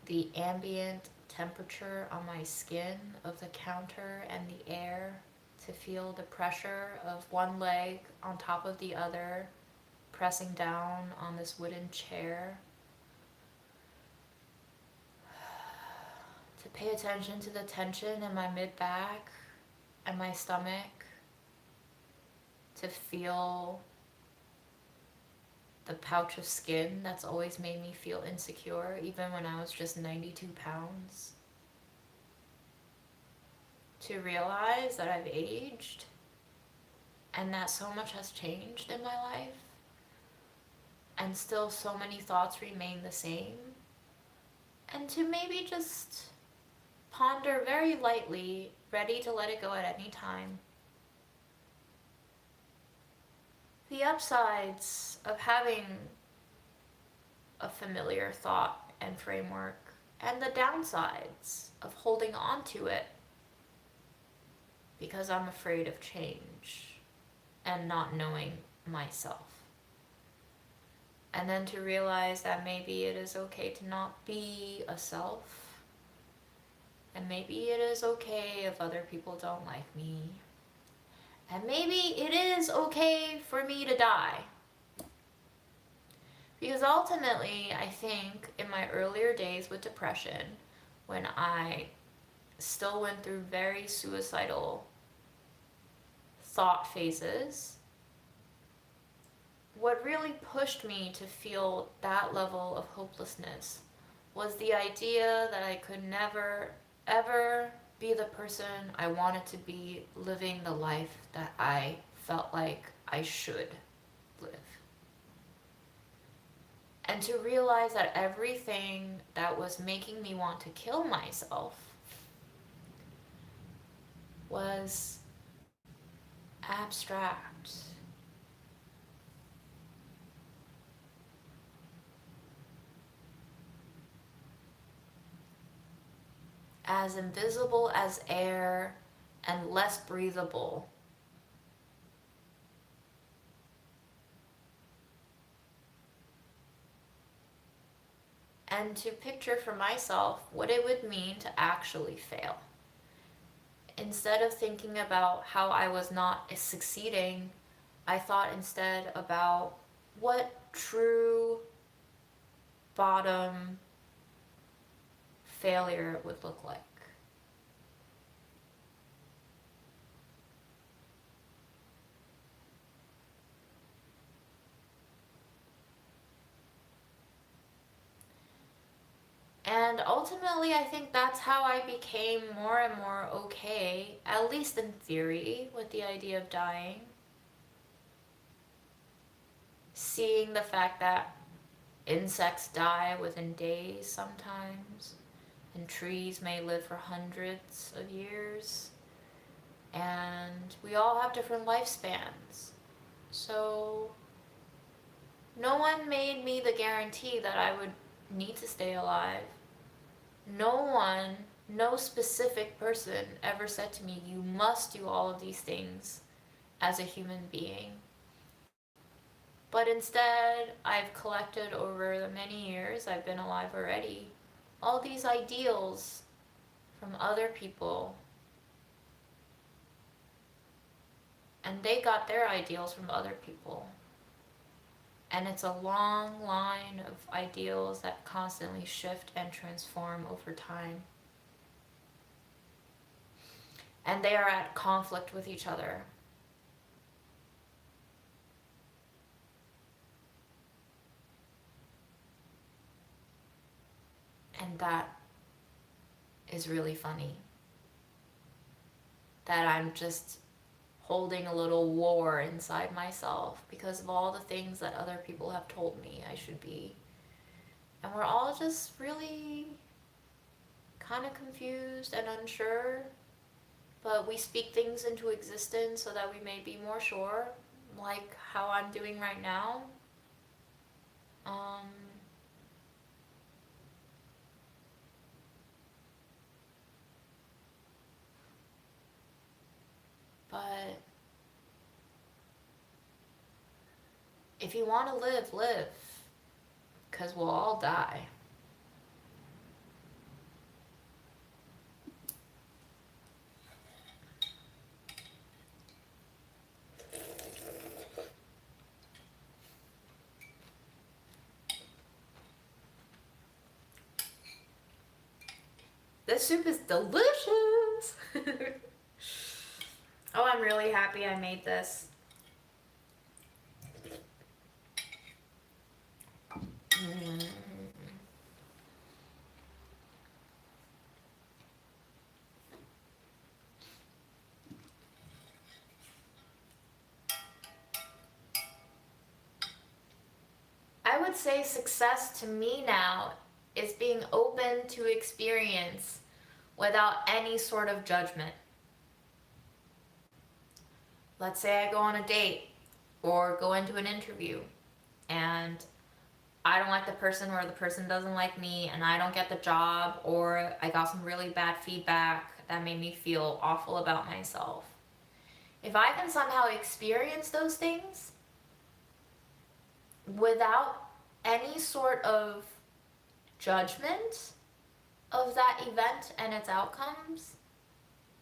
the ambient temperature on my skin of the counter and the air, to feel the pressure of one leg on top of the other, pressing down on this wooden chair. To pay attention to the tension in my mid-back and my stomach. To feel the pouch of skin that's always made me feel insecure, even when I was just 92 pounds. To realize that I've aged and that so much has changed in my life, and still so many thoughts remain the same. And to maybe just ponder very lightly, ready to let it go at any time, the upsides of having a familiar thought and framework, and the downsides of holding on to it because I'm afraid of change and not knowing myself. And then to realize that maybe it is okay to not be a self, and maybe it is okay if other people don't like me. And maybe it is okay for me to die. Because ultimately, I think in my earlier days with depression, when I still went through very suicidal thought phases, what really pushed me to feel that level of hopelessness was the idea that I could never, ever be the person I wanted to be, living the life that I felt like I should live. And to realize that everything that was making me want to kill myself was abstract. As invisible as air and less breathable. And to picture for myself what it would mean to actually fail. Instead of thinking about how I was not succeeding, I thought instead about what true bottom failure would look like. And ultimately, I think that's how I became more and more okay, at least in theory, with the idea of dying. Seeing the fact that insects die within days sometimes, and trees may live for hundreds of years, and we all have different lifespans. So no one made me the guarantee that I would need to stay alive. No one, no specific person ever said to me, you must do all of these things as a human being. But instead, I've collected over the many years I've been alive already, all these ideals from other people. And they got their ideals from other people. And it's a long line of ideals that constantly shift and transform over time. And they are at conflict with each other. And that is really funny. That I'm just holding a little war inside myself because of all the things that other people have told me I should be. And we're all just really kind of confused and unsure, but we speak things into existence so that we may be more sure, like how I'm doing right now. But if you want to live, live. Because we'll all die. This soup is delicious! Oh, I'm really happy I made this. I would say success to me now is being open to experience without any sort of judgment. Let's say I go on a date or go into an interview and I don't like the person or the person doesn't like me and I don't get the job, or I got some really bad feedback that made me feel awful about myself. If I can somehow experience those things without any sort of judgment of that event and its outcomes,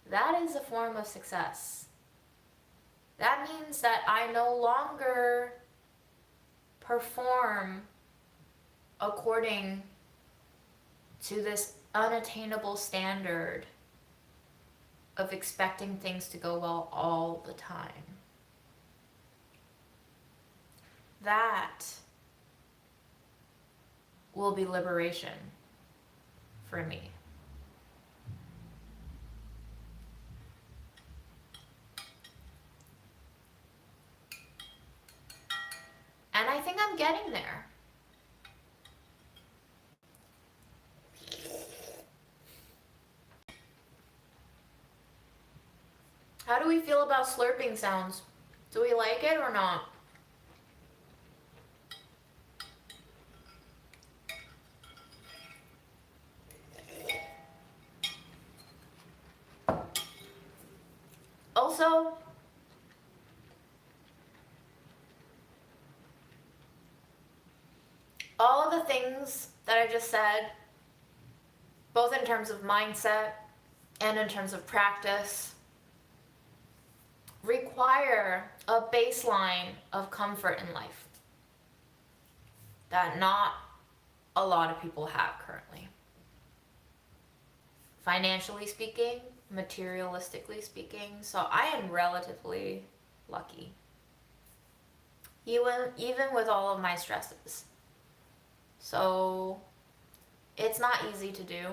that is a form of success. That means that I no longer perform according to this unattainable standard of expecting things to go well all the time. that will be liberation for me. And I think I'm getting there. How do we feel about slurping sounds? Do we like it or not? Also, all of the things that I just said, both in terms of mindset and in terms of practice, require a baseline of comfort in life that not a lot of people have currently. Financially speaking, materialistically speaking, so I am relatively lucky. Even with all of my stresses. So it's not easy to do.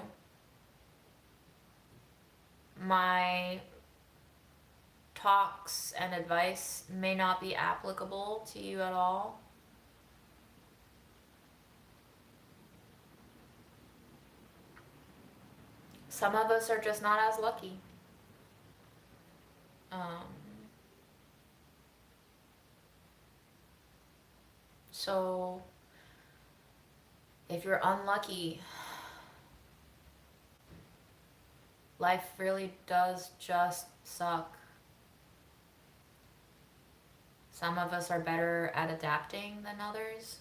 My talks and advice may not be applicable to you at all. Some of us are just not as lucky. So if you're unlucky, life really does just suck. Some of us are better at adapting than others,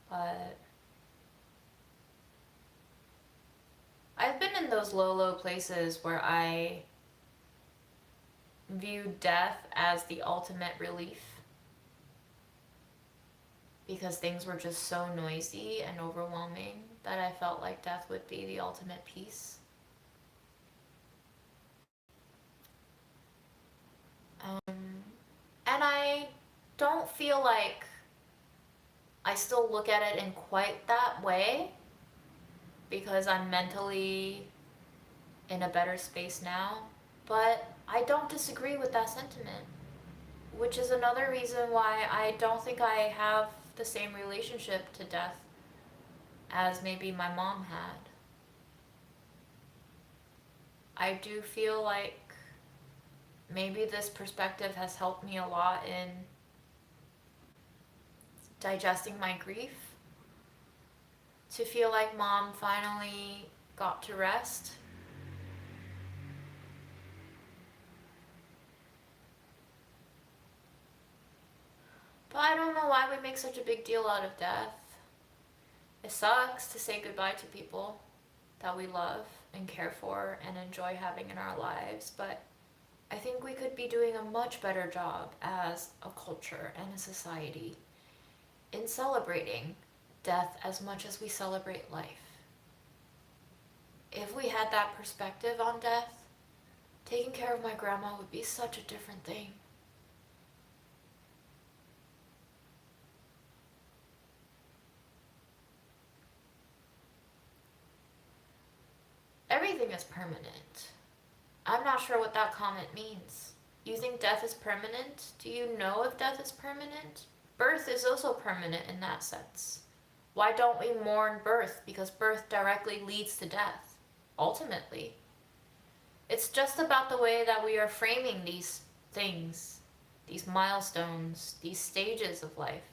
but I've been in those low places where I view death as the ultimate relief because things were just so noisy and overwhelming that I felt like death would be the ultimate peace. And I don't feel like I still look at it in quite that way because I'm mentally in a better space now, but I don't disagree with that sentiment, which is another reason why I don't think I have the same relationship to death as maybe my mom had. I do feel like maybe this perspective has helped me a lot in digesting my grief. To feel like mom finally got to rest. But I don't know why we make such a big deal out of death. It sucks to say goodbye to people that we love and care for and enjoy having in our lives, but I think we could be doing a much better job as a culture and a society in celebrating death as much as we celebrate life. If we had that perspective on death, taking care of my grandma would be such a different thing. Everything is permanent. I'm not sure what that comment means. You think death is permanent? Do you know if death is permanent? Birth is also permanent in that sense. Why don't we mourn birth? Because birth directly leads to death, ultimately. It's just about the way that we are framing these things, these milestones, these stages of life.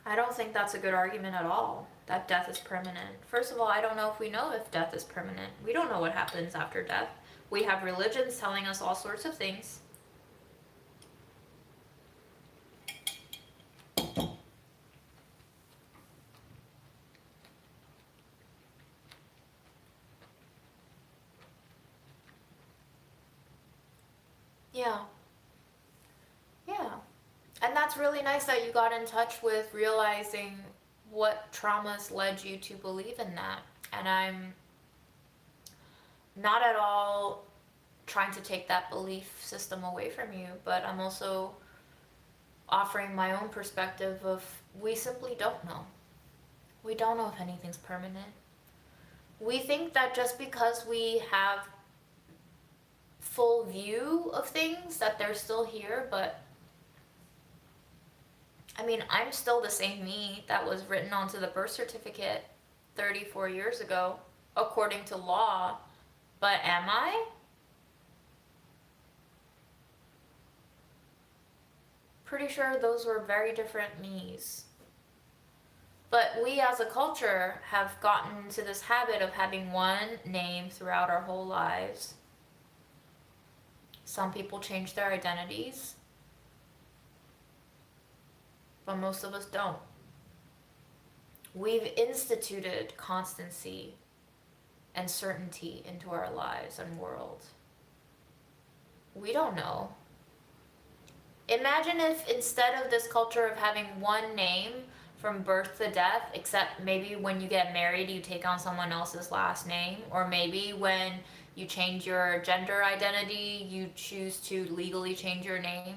I don't think that's a good argument at all, that death is permanent. First of all, I don't know if we know if death is permanent. We don't know what happens after death. We have religions telling us all sorts of things. Yeah. And that's really nice that you got in touch with realizing what traumas led you to believe in that. And I'm not at all trying to take that belief system away from you, but I'm also offering my own perspective of we simply don't know. We don't know if anything's permanent. We think that just because we have full view of things that they're still here, but I mean, I'm still the same me that was written onto the birth certificate 34 years ago, according to law, but am I? Pretty sure those were very different me's. But we as a culture have gotten into this habit of having one name throughout our whole lives. Some people change their identities, but most of us don't. We've instituted constancy and certainty into our lives and world. We don't know. Imagine if instead of this culture of having one name from birth to death, except maybe when you get married you take on someone else's last name, or maybe when you change your gender identity you choose to legally change your name.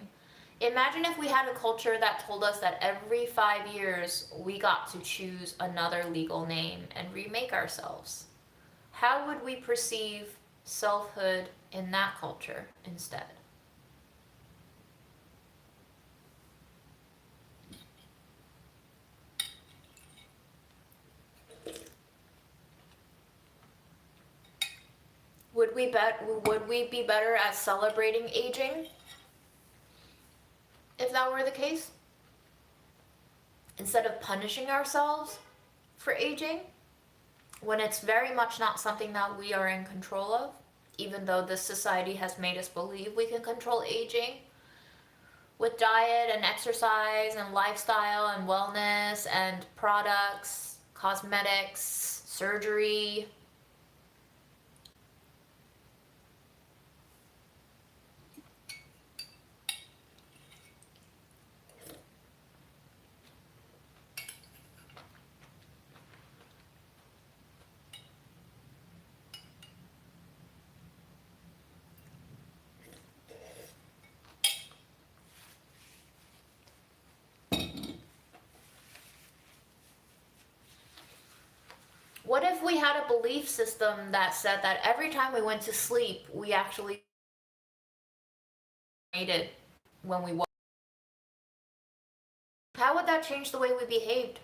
Imagine if we had a culture that told us that every 5 years we got to choose another legal name and remake ourselves. How would we perceive selfhood in that culture instead? Would we be better at celebrating aging if that were the case? Instead of punishing ourselves for aging, when it's very much not something that we are in control of, even though this society has made us believe we can control aging with diet and exercise and lifestyle and wellness and products, cosmetics, surgery. What if we had a belief system that said that every time we went to sleep, we actually made it when we woke? How would that change the way we behaved?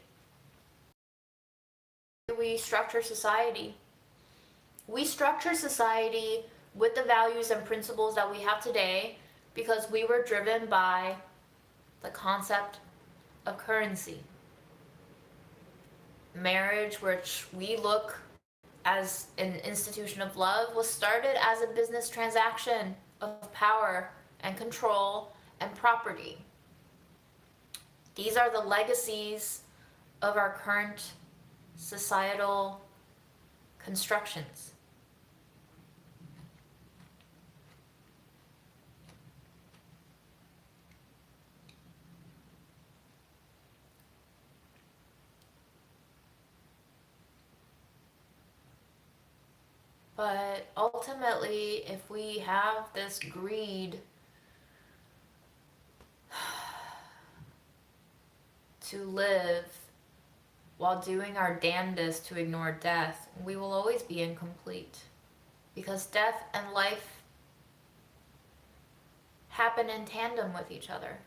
We structure society. We structure society with the values and principles that we have today because we were driven by the concept of currency. Marriage, which we look as an institution of love, was started as a business transaction of power and control and property. These are the legacies of our current societal constructions. But ultimately, if we have this greed to live while doing our damnedest to ignore death, we will always be incomplete. Because death and life happen in tandem with each other.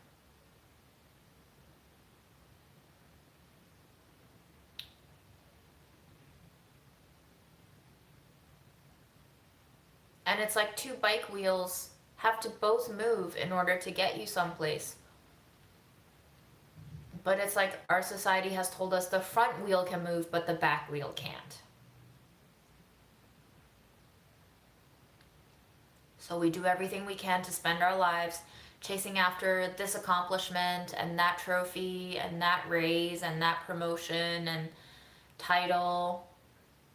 And it's like two bike wheels have to both move in order to get you someplace. But it's like our society has told us the front wheel can move, but the back wheel can't. So we do everything we can to spend our lives chasing after this accomplishment and that trophy and that raise and that promotion and title.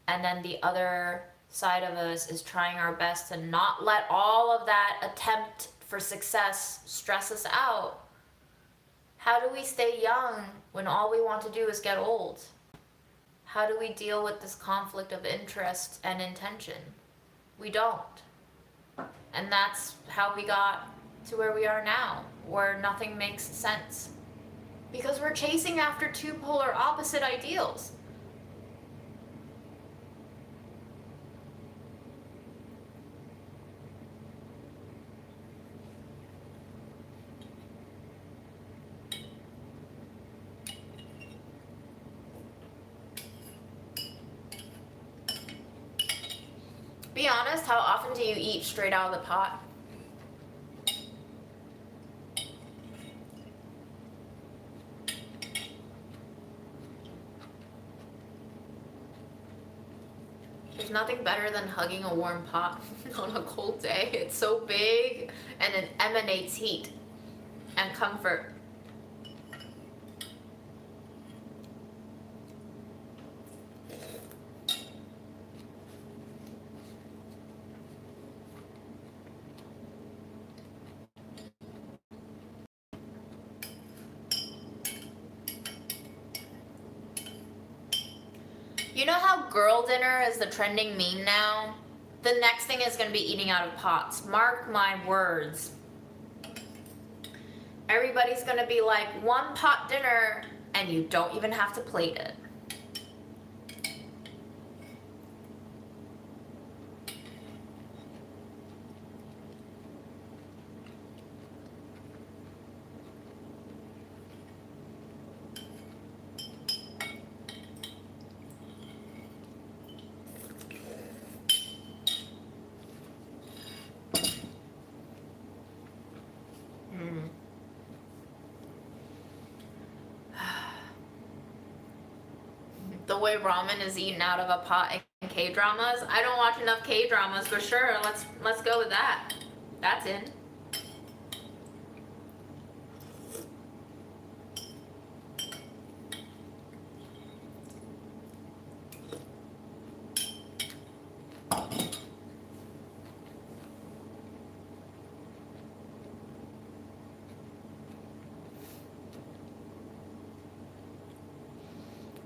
And then the other side of us is trying our best to not let all of that attempt for success stress us out. How do we stay young when all we want to do is get old? How do we deal with this conflict of interest and intention? We don't. And that's how we got to where we are now, where nothing makes sense. Because we're chasing after two polar opposite ideals. Be honest, how often do you eat straight out of the pot? There's nothing better than hugging a warm pot on a cold day. It's so big and it emanates heat and comfort. You know how girl dinner is the trending meme now? The next thing is going to be eating out of pots. Mark my words. Everybody's going to be like, one pot dinner, and you don't even have to plate it. The way ramen is eaten out of a pot in K-dramas. I don't watch enough K-dramas, but sure, let's go with that. That's in.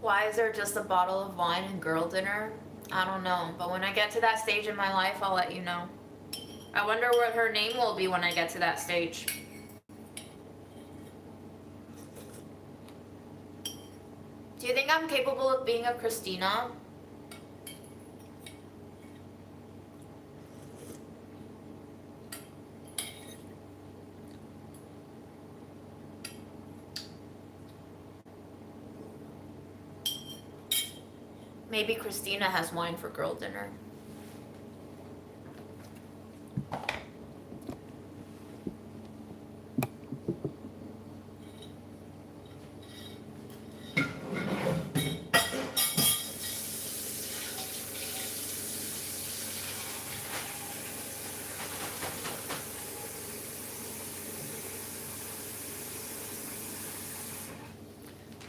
Why is there just a bottle of wine and girl dinner? I don't know, but when I get to that stage in my life, I'll let you know. I wonder what her name will be when I get to that stage. Do you think I'm capable of being a Christina? Maybe Christina has wine for girl dinner.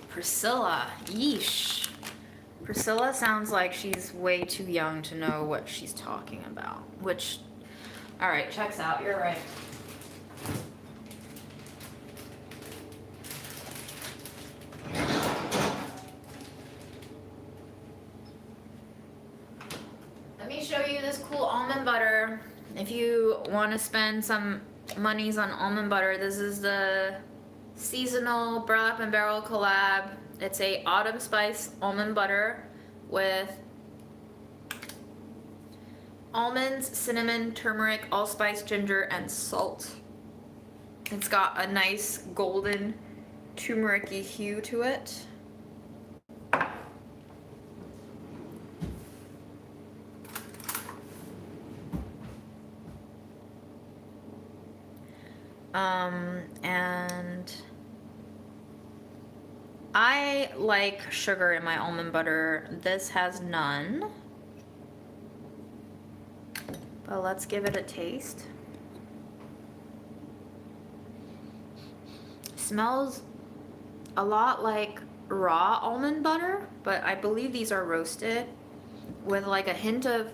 Priscilla, yeesh. Priscilla sounds like she's way too young to know what she's talking about. Which, alright, checks out, you're right. Let me show you this cool almond butter. If you want to spend some monies on almond butter, this is the seasonal burlap and barrel collab. It's a autumn spice almond butter with almonds, cinnamon, turmeric, allspice, ginger, and salt. It's got a nice golden turmeric-y hue to it. And I like sugar in my almond butter. This has none. But let's give it a taste. Smells a lot like raw almond butter, but I believe these are roasted with like a hint of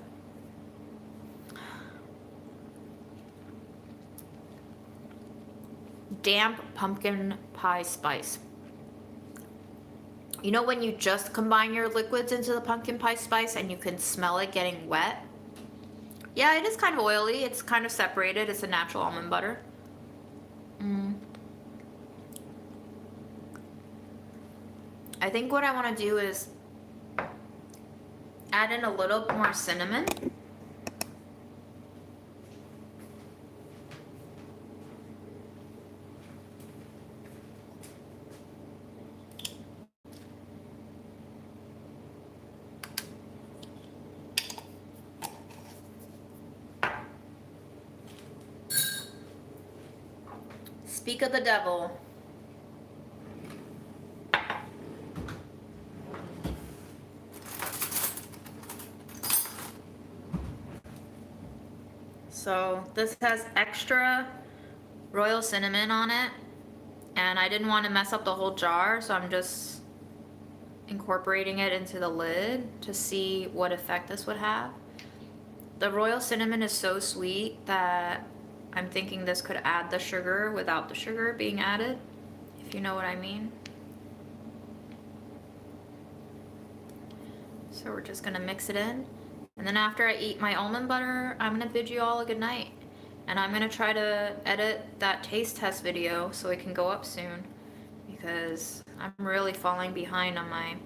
damp pumpkin pie spice. You know when you just combine your liquids into the pumpkin pie spice and you can smell it getting wet? Yeah, it is kind of oily. It's kind of separated. It's a natural almond butter. I think what I want to do is add in a little more cinnamon. Speak of the devil. So this has extra royal cinnamon on it, and I didn't want to mess up the whole jar, so I'm just incorporating it into the lid to see what effect this would have. The royal cinnamon is so sweet that I'm thinking this could add the sugar without the sugar being added, if you know what I mean. So we're just gonna mix it in. And then after I eat my almond butter, I'm gonna bid you all a good night. And I'm gonna try to edit that taste test video so it can go up soon, because I'm really falling behind on my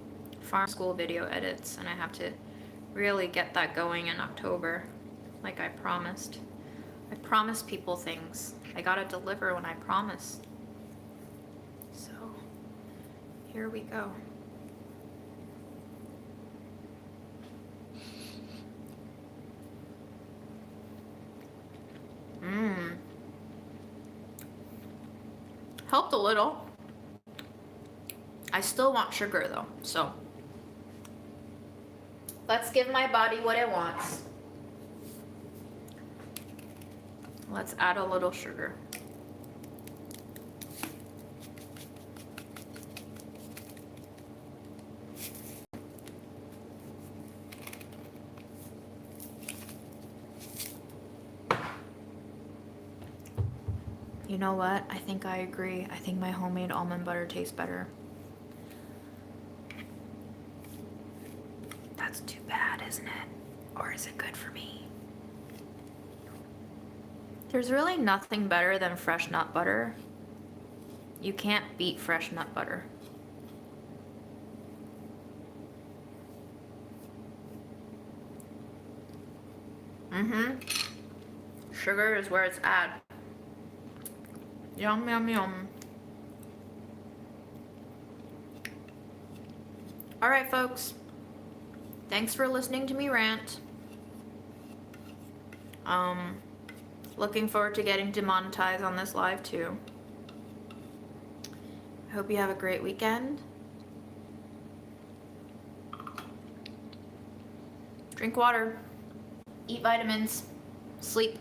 farm school video edits, and I have to really get that going in October, like I promised. I promised people things. I gotta deliver when I promise. So, here we go. Helped a little. I still want sugar though, so let's give my body what it wants. Let's add a little sugar. You know what? I think I agree. I think my homemade almond butter tastes better. That's too bad, isn't it? Or is it good for me? There's really nothing better than fresh nut butter. You can't beat fresh nut butter. Sugar is where it's at. Yum, yum, yum. All right, folks. Thanks for listening to me rant. Looking forward to getting demonetized on this live too. I hope you have a great weekend. Drink water. Eat vitamins. Sleep.